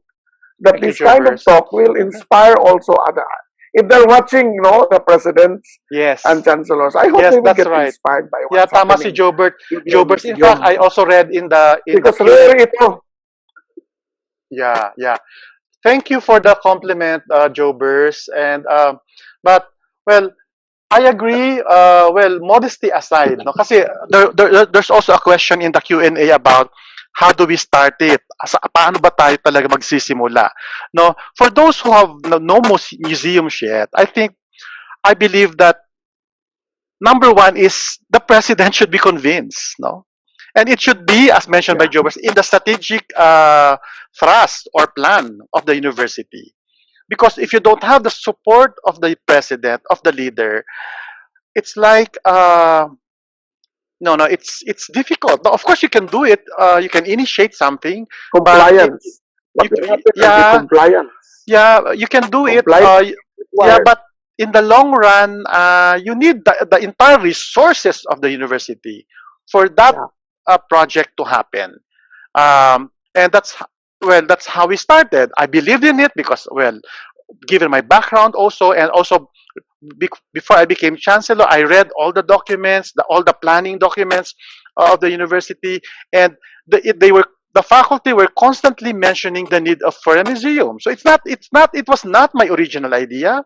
that Thank you, this kind of Jovers. talk will inspire also other. If they're watching, the presidents Yes. and chancellors, I hope Yes, they will that's get right. inspired by Yeah, what's tama si happening Jobert. in the Jobert, in museum. fact, I also read in the Because Q&A. rare ito. Yeah. Thank you for the compliment, Jobers. And but well, I agree. Well, modesty aside, no, kasi there's also a question in the Q&A about how do we start it? Paano ba tayo talaga magsisimula? No, for those who have no museums yet, I believe that number one is the president should be convinced, no? And it should be, as mentioned by Yeah. Jobers, in the strategic thrust or plan of the university. Because if you don't have the support of the president, of the leader, it's like no, it's difficult. Now, of course, you can do it. You can initiate something, but Compliance. What will happen will be yeah, compliance. yeah, you can do it. Compliance Yeah, required. but in the long run, you need the entire resources of the university for that Yeah. project to happen. And that's how we started. I believed in it because, well, given my background also, and also before I became chancellor, I read all the documents, all the planning documents of the university, and the faculty were constantly mentioning the need for a museum. So it was not my original idea.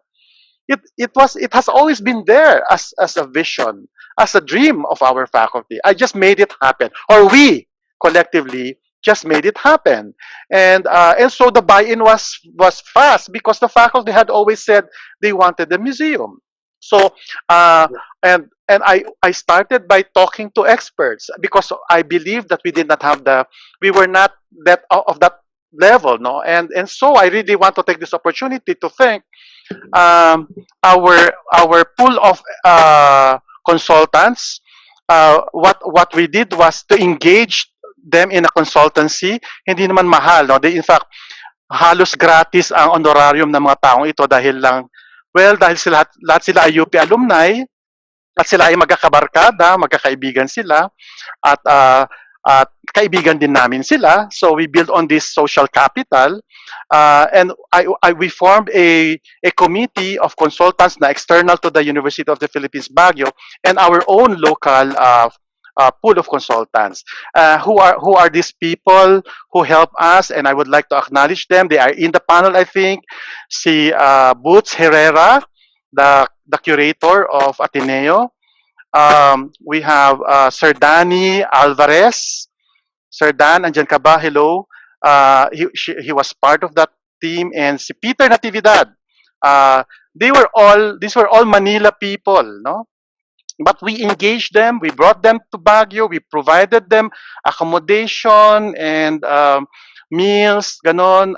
It has always been there as a vision, as a dream of our faculty. I just made it happen, or we collectively just made it happen. And so the buy-in was fast because the faculty had always said they wanted the museum. So and I started by talking to experts because I believe that we were not that of that level, no. And so I really want to take this opportunity to thank our pool of consultants. What we did was to engage them in a consultancy. Hindi naman mahal, no? In fact, halos gratis ang honorarium ng mga taong ito dahil lahat sila ay UP alumni at sila ay magkakabarkada, magkakaibigan sila at kaibigan din namin sila. So we built on this social capital, and we formed a committee of consultants na external to the University of the Philippines Baguio and our own local pool of consultants. Who are these people who help us? And I would like to acknowledge them. They are in the panel, I think. Si Boots Herrera, the curator of Ateneo. We have Sir Danny Alvarez. Sir Dan, andyan ka ba? Hello. He was part of that team, and si Peter Natividad. These were all Manila people, no? But we engaged them, we brought them to Baguio, we provided them accommodation and meals, ganon,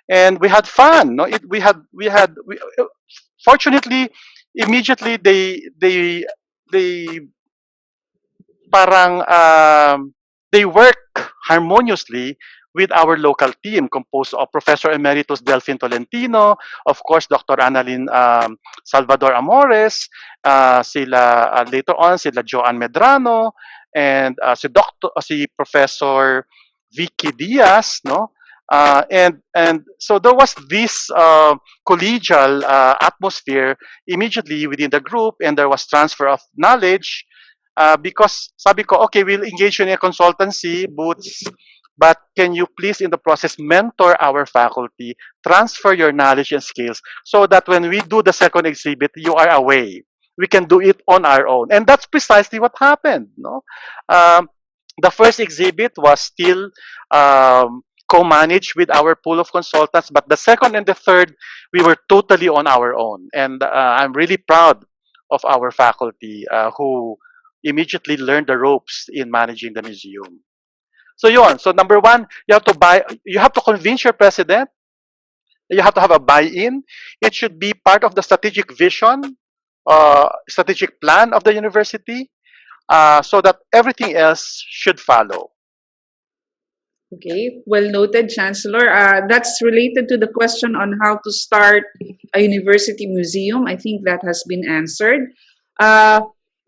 and we had fun. No, fortunately, immediately they parang they work harmoniously with our local team composed of Professor Emeritus Delphine Tolentino, of course, Dr. Annalyn Salvador Amores, later on sila Joanne Medrano, and si Professor Vicky Diaz, no? And so there was this collegial atmosphere immediately within the group, and there was transfer of knowledge because sabi ko, okay, we'll engage you in a consultancy booths, but can you please in the process mentor our faculty, transfer your knowledge and skills so that when we do the second exhibit, you are away. We can do it on our own. And that's precisely what happened. No? The first exhibit was still co-managed with our pool of consultants, but the second and the third, we were totally on our own. And I'm really proud of our faculty who immediately learned the ropes in managing the museum. So yun. So number one, you have to convince your president. You have to have a buy-in. It should be part of the strategic vision, strategic plan of the university, so that everything else should follow. Okay, well noted, Chancellor. That's related to the question on how to start a university museum. I think that has been answered.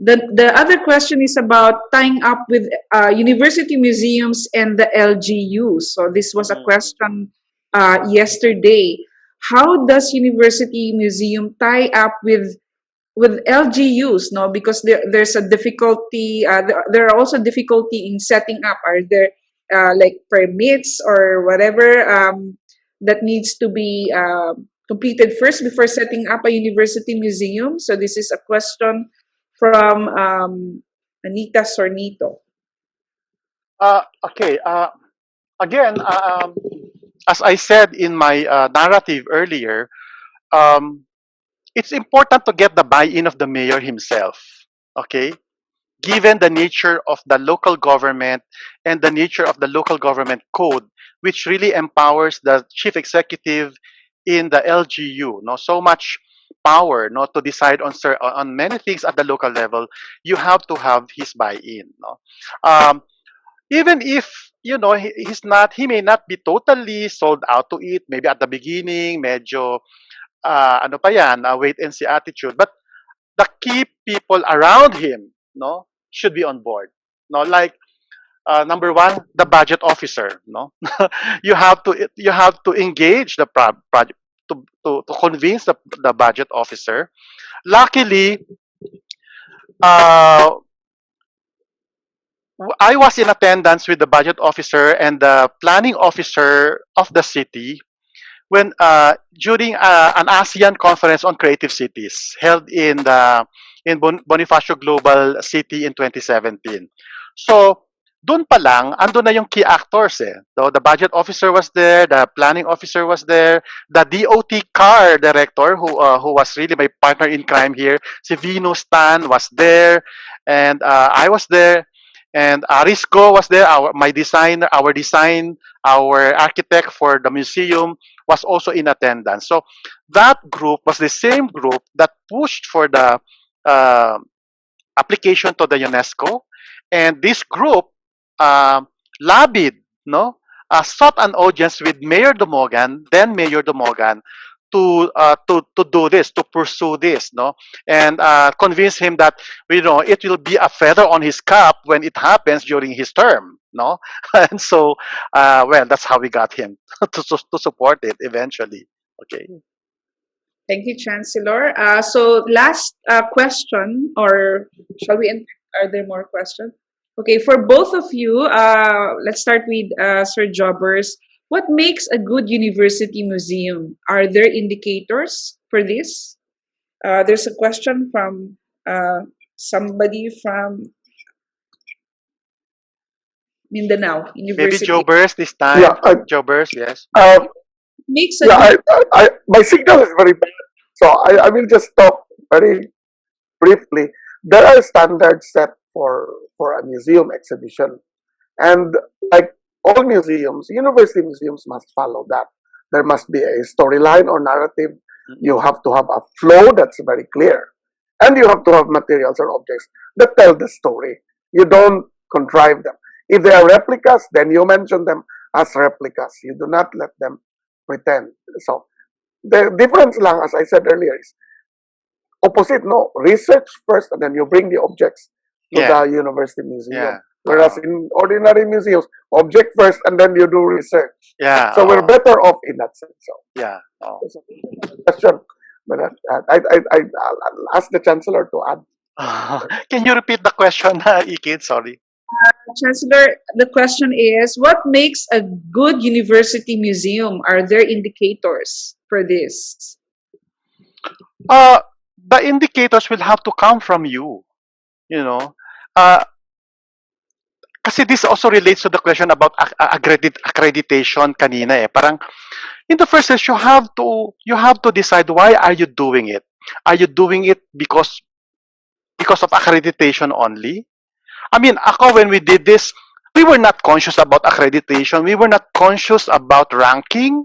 The other question is about tying up with university museums and the LGUs. So this was a question yesterday. How does university museum tie up with LGUs? No, because there's a difficulty. There are also difficulty in setting up. Are there like permits or whatever that needs to be completed first before setting up a university museum? So this is a question from Anita Sornito. Okay. Again, as I said in my narrative earlier, um, it's important to get the buy-in of the mayor himself. Okay, given the nature of the local government and the nature of the local government code, which really empowers the chief executive in the LGU, no, so much power, no, to decide on many things at the local level. You have to have his buy-in, no. Even if he may not be totally sold out to it. Maybe at the beginning, medyo ano pa yan, wait and see attitude. But the key people around him, no, should be on board. No, like number one, the budget officer. No, you have to engage the project to convince the budget officer. Luckily, uh, I was in attendance with the budget officer and the planning officer of the city when during an ASEAN conference on creative cities held in Bonifacio Global City in 2017. So doon pa lang, andun na yung key actors eh. So the budget officer was there, the planning officer was there, the DOT car director who was really my partner in crime here, si Vino Stan was there, and I was there, and Arisco was there, our architect for the museum was also in attendance. So that group was the same group that pushed for the uh, application to the UNESCO, and this group lobbied, no, sought an audience with then Mayor Dumogan, to do this, to pursue this, no, and convince him that it will be a feather on his cap when it happens during his term, no, and so well, that's how we got him to support it eventually. Okay. Thank you, Chancellor. So last question, or shall we? Are there more questions? Okay, for both of you, let's start with Sir Jobbers. What makes a good university museum? Are there indicators for this? There's a question from somebody from Mindanao Maybe Joe University. Burst this time. Yeah, Joe Burst, yes. Makes a yeah. good My signal is very bad, so I will just talk very briefly. There are standards set for a museum exhibition, and like all museums, university museums must follow that. There must be a storyline or narrative. You have to have a flow that's very clear, and you have to have materials or objects that tell the story. You don't contrive them. If they are replicas, then you mention them as replicas. You do not let them pretend. So the difference lang, as I said earlier, is opposite, no? Research first, and then you bring the objects to Yeah, the university museum. yeah. Whereas in ordinary museums, object first, and then you do research. Yeah, So we're better off in that sense. So yeah. Oh. there's a question, but I'll ask the chancellor to add. Can you repeat the question, Ikit? Sorry. Chancellor, the question is, what makes a good university museum? Are there indicators for this? Uh, the indicators will have to come from you. You know, uh, kasi this also relates to the question about accreditation kanina eh. Parang in the first place, you have to decide why are you doing it. Are you doing it because of accreditation only? I mean, ako when we did this, we were not conscious about accreditation. We were not conscious about ranking.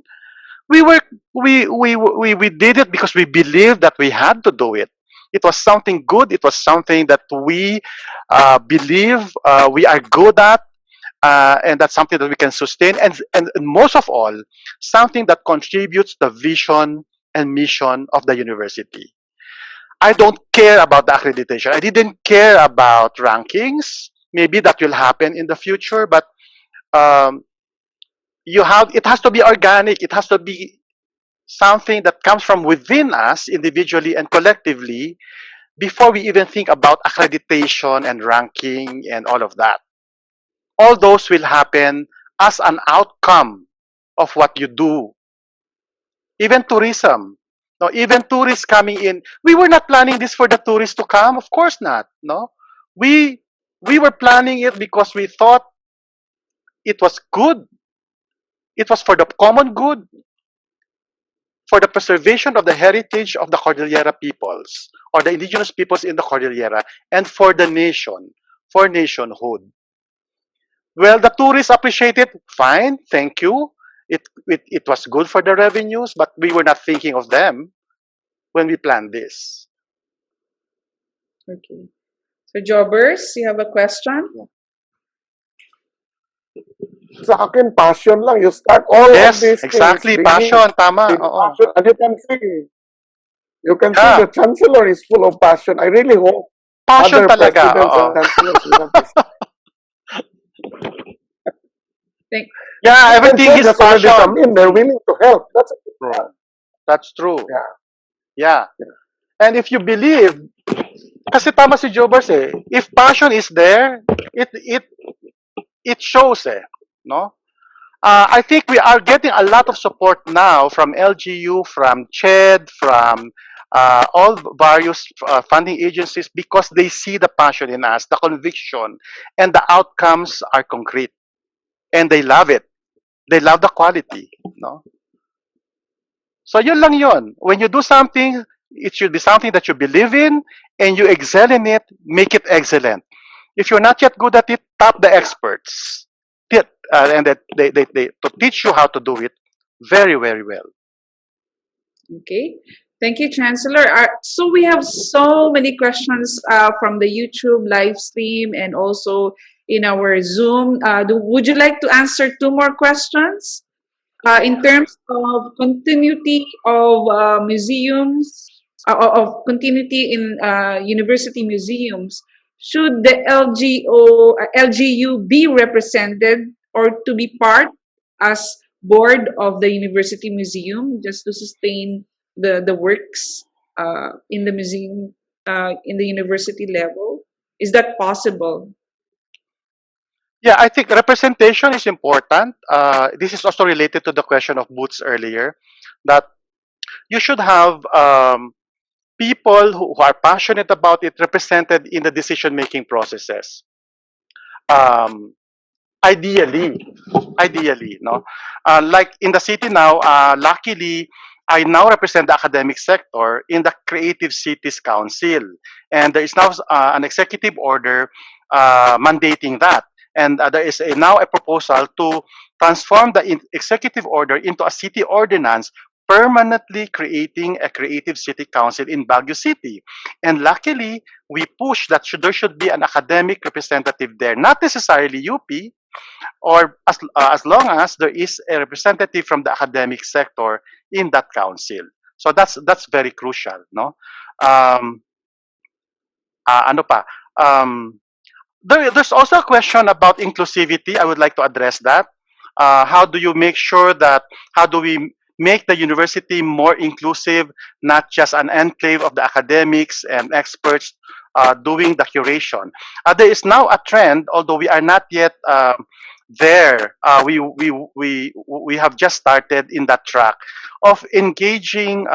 We were we did it because we believed that we had to do it. It was something good. It was something that we believe we are good at, and that's something that we can sustain. And most of all, something that contributes the vision and mission of the university. I don't care about the accreditation. I didn't care about rankings. Maybe that will happen in the future, but um, it has to be organic. It has to be something that comes from within us individually and collectively before we even think about accreditation and ranking and all of that. All those will happen as an outcome of what you do. Even tourism. No, even tourists coming in. We were not planning this for the tourists to come. Of course not. No, we we were planning it because we thought it was good. It was for the common good, for the preservation of the heritage of the Cordillera peoples or the indigenous peoples in the Cordillera, and for the nation, for nationhood. Well, the tourists appreciate it. Fine, thank you. It was good for the revenues, but we were not thinking of them when we planned this. Okay. So, Jobbers, you have a question? Sa akin, passion lang. You start all of Yes, these things, exactly. bringing Passion, tama. with Oo. passion, and you can see Yeah, the chancellor is full of passion. I really hope passion other talaga. presidents Oo. and chancellors will have this. Thank, Yeah, And everything Fed is has already come passion. in. They're willing to help. That's True. That's true. yeah. Yeah. And if you believe, kasi tama si Jobers eh, if passion is there, it shows eh, no? I think we are getting a lot of support now from LGU, from CHED, from all various funding agencies because they see the passion in us, the conviction, and the outcomes are concrete. And they love it. They love the quality. No? So yun lang yun. When you do something, it should be something that you believe in and you excel in it, make it excellent. If you're not yet good at it, tap the experts. And that they to teach you how to do it very, very well. okay. Thank you, Chancellor. So we have so many questions from the YouTube live stream and also in our Zoom. Would you like to answer two more questions? In terms of continuity of museums, of continuity in university museums, should the LGU be represented or to be part as board of the university museum just to sustain the works in the museum in the university level? Is that possible? Yeah, I think representation is important. This is also related to the question of Boots earlier, that you should have people who are passionate about it represented in the decision-making processes. Um, ideally, no? Like in the city now, luckily, I now represent the academic sector in the Creative Cities Council. And there is now an executive order mandating that. And there is now a proposal to transform the executive order into a city ordinance, permanently creating a creative city council in Baguio City. And luckily, we push that there should be an academic representative there, not necessarily UP, or as long as there is a representative from the academic sector in that council. So that's very crucial, no? Um, ano pa? There's also a question about inclusivity. I would like to address that. How do you make sure that, how do we make the university more inclusive, not just an enclave of the academics and experts doing the curation? There is now a trend, although we are not yet there. We have just started in that track of engaging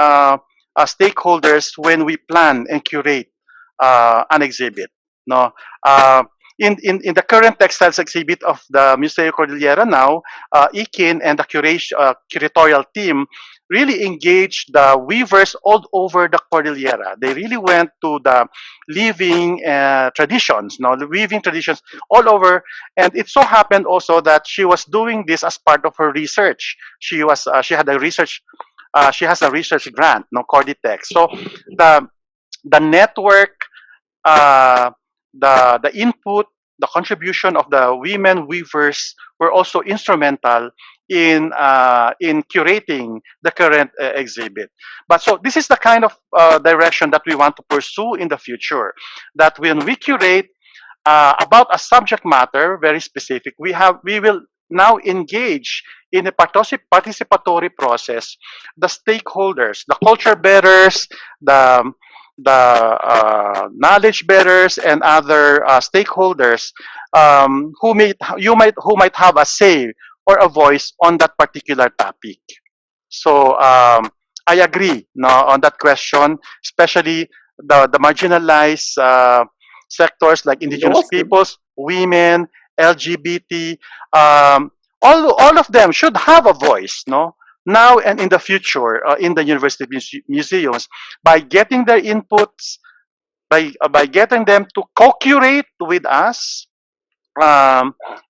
stakeholders when we plan and curate an exhibit. No, in the current textiles exhibit of the Museo Kordilyera now, Ikin and the curatorial team really engaged the weavers all over the Cordillera. They really went to the living traditions, no, the weaving traditions all over. And it so happened also that she was doing this as part of her research. She had a research. She has a research grant, no, Corditex. So the network, uh, the input, the contribution of the women weavers were also instrumental in curating the current exhibit. But so this is the kind of direction that we want to pursue in the future. That when we curate about a subject matter very specific, we will now engage in a participatory process the stakeholders, the culture bearers, the knowledge bearers, and other stakeholders who might have a say or a voice on that particular topic. So I agree, no, on that question, especially the marginalized sectors like indigenous peoples, women, LGBT, all of them should have a voice, no? Now and in the future, in the university museums, by getting their inputs, by getting them to co-curate with us,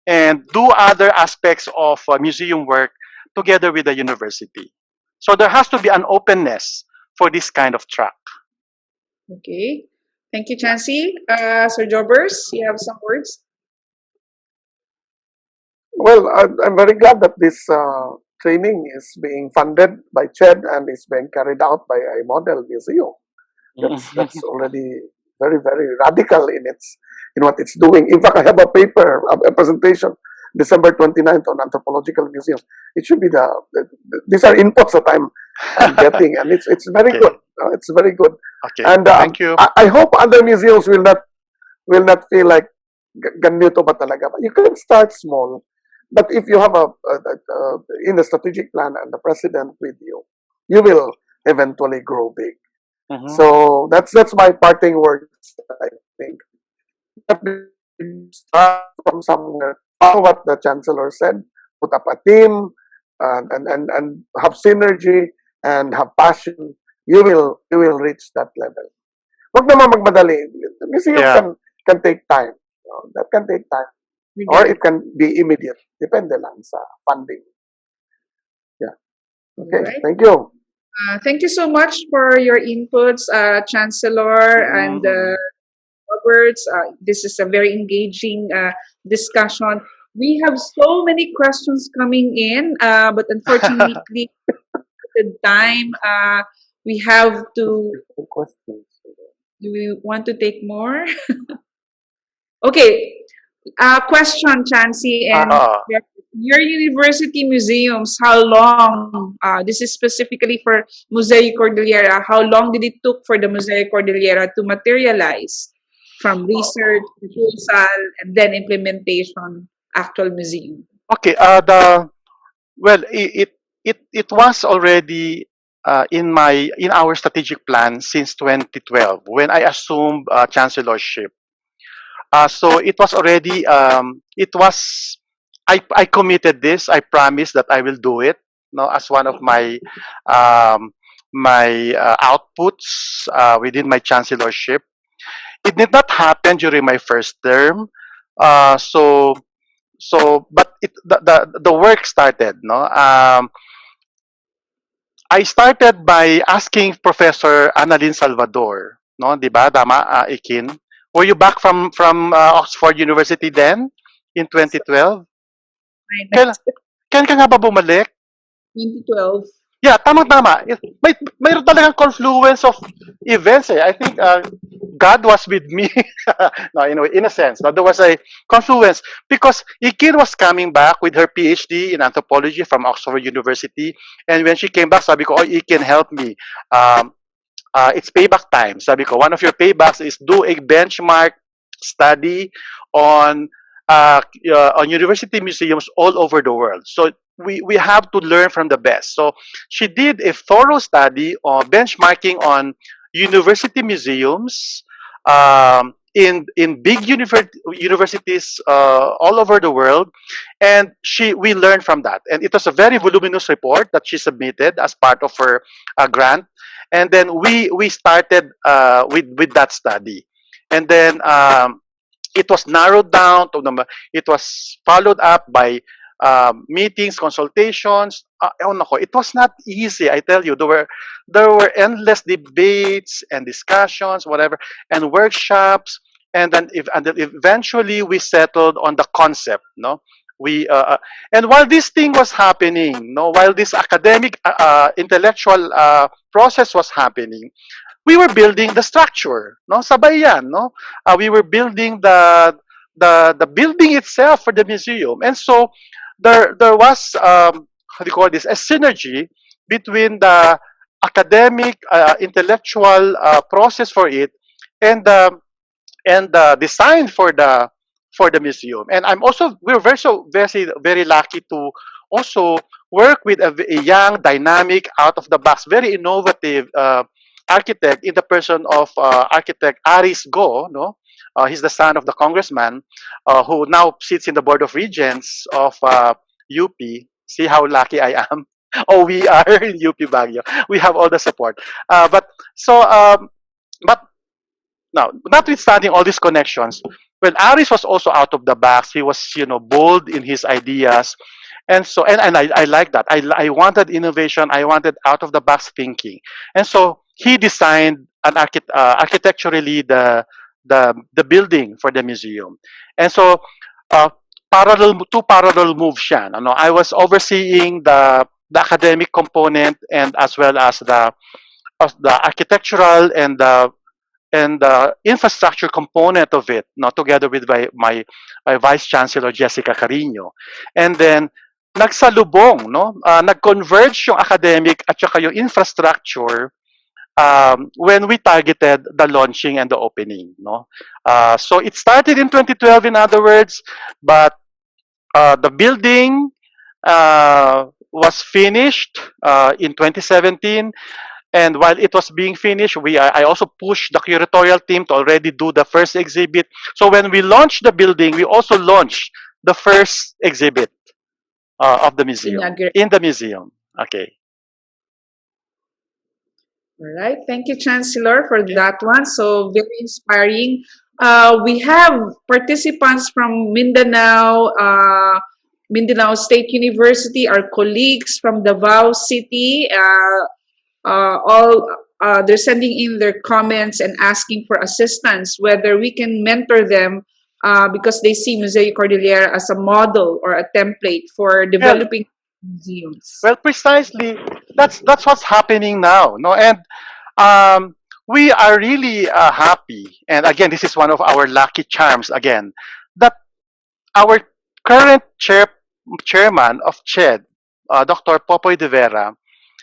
and do other aspects of museum work together with the university. So there has to be an openness for this kind of track. Okay. Thank you, Chansey. Sir Jobbers, you have some words? Well, I'm very glad that this training is being funded by CHED and is being carried out by a model museum. That's already very, very radical in what it's doing. In fact, I have a paper, a presentation, December 29th on anthropological museums. It should be these are inputs that I'm getting, and it's very Okay. good. It's very good. Okay, And thank you. I hope other museums will not feel like ganito ba talaga. You can start small, but if you have in the strategic plan and the president with you, you will eventually grow big. Mhm. So that's my parting words. I think start from somewhere. Follow what the chancellor said. Put up a team, and have synergy and have passion. You will reach that level. Huwag naman magmadali. The museum Yeah. can take time. That can take time, or it can be immediate. Depende lang sa funding. Yeah. Okay. Alright. Thank you. Thank you so much for your inputs, Chancellor and Roberts. This is a very engaging discussion. We have so many questions coming in, but unfortunately, the time we have to. Questions. Do we want to take more? Okay. Question, Chansey, and your university museums, how long, this is specifically for Museo Kordilyera, how long did it took for the Museo Kordilyera to materialize from research, proposal, and then implementation, actual museum? Okay. Well, it was already in our strategic plan since 2012 when I assumed chancellorship. So it was already it was I committed this. I promised that I will do it. No, as one of um, my outputs within my chancellorship. It did not happen during my first term. So but the work started. No, I started by asking Professor Annalyn Salvador, no, 'di ba? Tama, Ikin. Were you back from Oxford University then in 2012? Kailan, kailan ka nga ba bumalik? 2012. Yeah, tamang-tama. Mayroon talagang confluence of events eh. I think God was with me. No, in a sense. No, there was a confluence because Ikin was coming back with her PhD in anthropology from Oxford University. And when she came back, sabi ko, oh, Ikin, help me. Um, it's payback time. Sabi ko, one of your paybacks is do a benchmark study on on university museums all over the world. So we have to learn from the best. So she did a thorough study on benchmarking on university museums in big universities all over the world, and we learned from that. And it was a very voluminous report that she submitted as part of her grant. And then we started with that study, and then it was narrowed down to number. It was followed up by meetings, consultations. Oh, nako, it was not easy. I tell you, there were endless debates and discussions, whatever, and workshops. And then eventually we settled on the concept. No, we and while this thing was happening, no, while this academic intellectual process was happening, we were building the structure, no? Sabay yan, no? We were building the building itself for the museum. And so there was how do you call this, a synergy between the academic intellectual process for it and the design for the museum. And we're very lucky to also work with a young, dynamic, out of the box, very innovative architect in the person of architect Aris Go. No, he's the son of the congressman who now sits in the board of regents of UP. See how lucky I am. Oh, we are in UP Baguio. We have all the support. But so but now, notwithstanding all these connections, well, Aris was also out of the box. He was, bold in his ideas. And so, and I like that. I wanted innovation. I wanted out of the box thinking. And so he designed architecturally the building for the museum. And so, two parallel moves siya. Ano, I was overseeing the academic component and as well as the architectural and the infrastructure component of it, together with my Vice Chancellor Jessica Carino. And then nagsalubong, no, nag-converge yung academic at saka yung infrastructure when we targeted the launching and the opening, no. So it started in 2012, in other words, but the building was finished in 2017. And while it was being finished, I also pushed the curatorial team to already do the first exhibit. So when we launched the building, we also launched the first exhibit of the museum in the museum. Okay. All right. Thank you, Chancellor, for that one. So very inspiring. We have participants from Mindanao, Mindanao State University, our colleagues from Davao City. They're sending in their comments and asking for assistance, whether we can mentor them because they see Museo Kordilyera as a model or a template for developing museums. Well, precisely, that's what's happening now, no, and we are really happy. And again, this is one of our lucky charms. Again, that our current chairman of CHED, Dr. Popoy de Vera,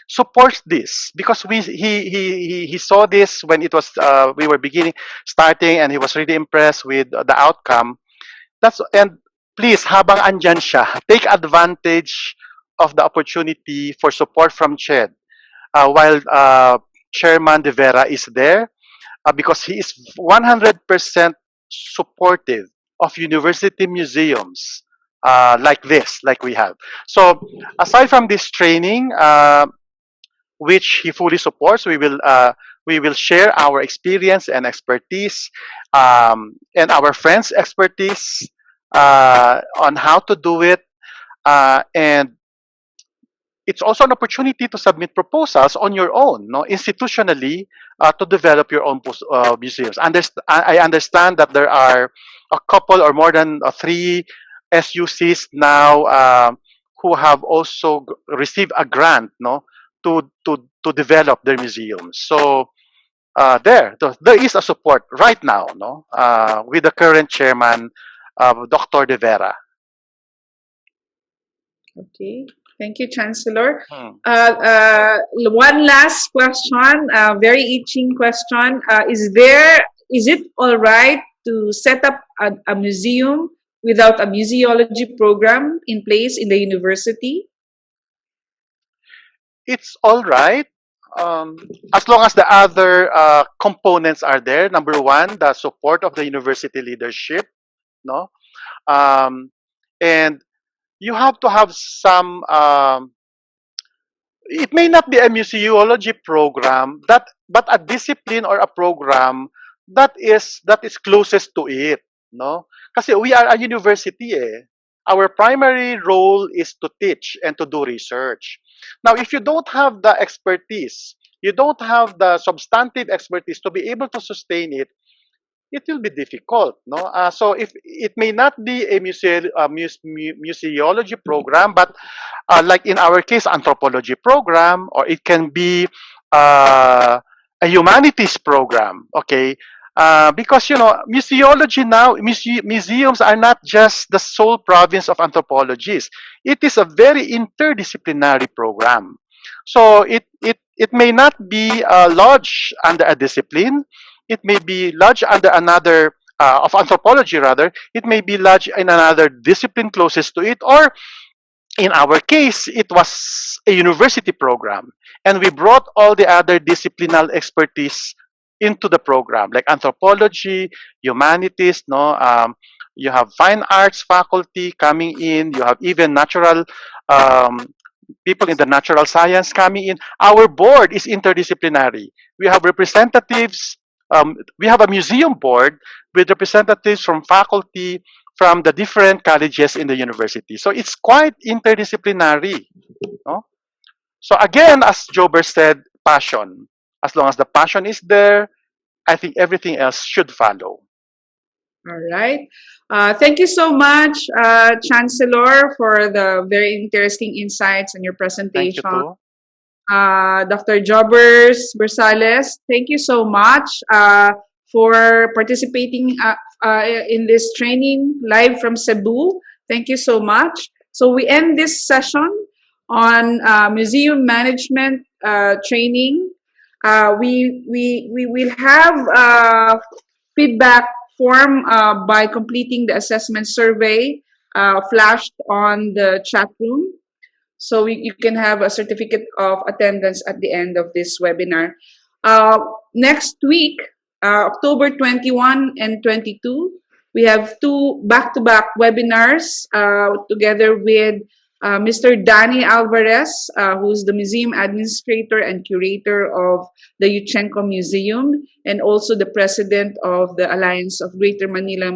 supports this because he saw this when it was we were starting, and he was really impressed with the outcome. And please, habang andyan siya, take advantage of the opportunity for support from CHED. while Chairman De Vera is there, because he is 100% supportive of university museums like this, like we have. So aside from this training, which he fully supports, we will share our experience and expertise, and our friends' expertise on how to do it, and it's also an opportunity to submit proposals on your own, no, institutionally, to develop your own museums. I understand that there are a couple or more than three SUCs now who have also received a grant, no, to develop their museums. So there is a support right now, no, with the current chairman, Dr. De Vera. Okay. Thank you, Chancellor. Hmm. One last question, very itching question. Is it all right to set up a museum without a museology program in place in the university? It's all right, as long as the other components are there. Number one, the support of the university leadership, no, and you have to have some. It may not be a museology program, but a discipline or a program that is closest to it, no? Kasi we are a university, eh. Our primary role is to teach and to do research. Now, if you don't have the expertise, you don't have the substantive expertise to be able to sustain it, it will be difficult, no? So if it may not be a museology program, but like in our case, anthropology program, or it can be a humanities program, okay? Because museology now, museums are not just the sole province of anthropologists. It is a very interdisciplinary program. So it may not be lodged under a discipline. It may be lodged under another of anthropology rather. It may be lodged in another discipline closest to it, or in our case, it was a university program, and we brought all the other disciplinal expertise into the program, like anthropology, humanities. No, you have fine arts faculty coming in. You have even natural people in the natural science coming in. Our board is interdisciplinary. We have representatives. We have a museum board with representatives from faculty from the different colleges in the university. So it's quite interdisciplinary. No? So again, as Jober said, passion. As long as the passion is there, I think everything else should follow. All right. Thank you so much, Chancellor, for the very interesting insights and your Thank you presentation. too. Dr. Jobbers Bersadez, thank you so much for participating in this training live from Cebu. Thank you so much. So we end this session on museum management training. We will have feedback form by completing the assessment survey flashed on the chat room. So you can have a certificate of attendance at the end of this webinar. Next week, October 21 and 22, we have two back-to-back webinars together with Mr. Danny Alvarez, who's the museum administrator and curator of the Yuchenko Museum, and also the president of the Alliance of Greater Manila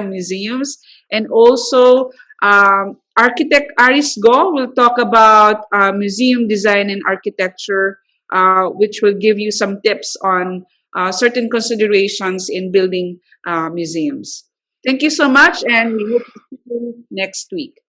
Museums, and also architect Aris Go will talk about museum design and architecture, which will give you some tips on certain considerations in building museums. Thank you so much, and we hope to see you next week.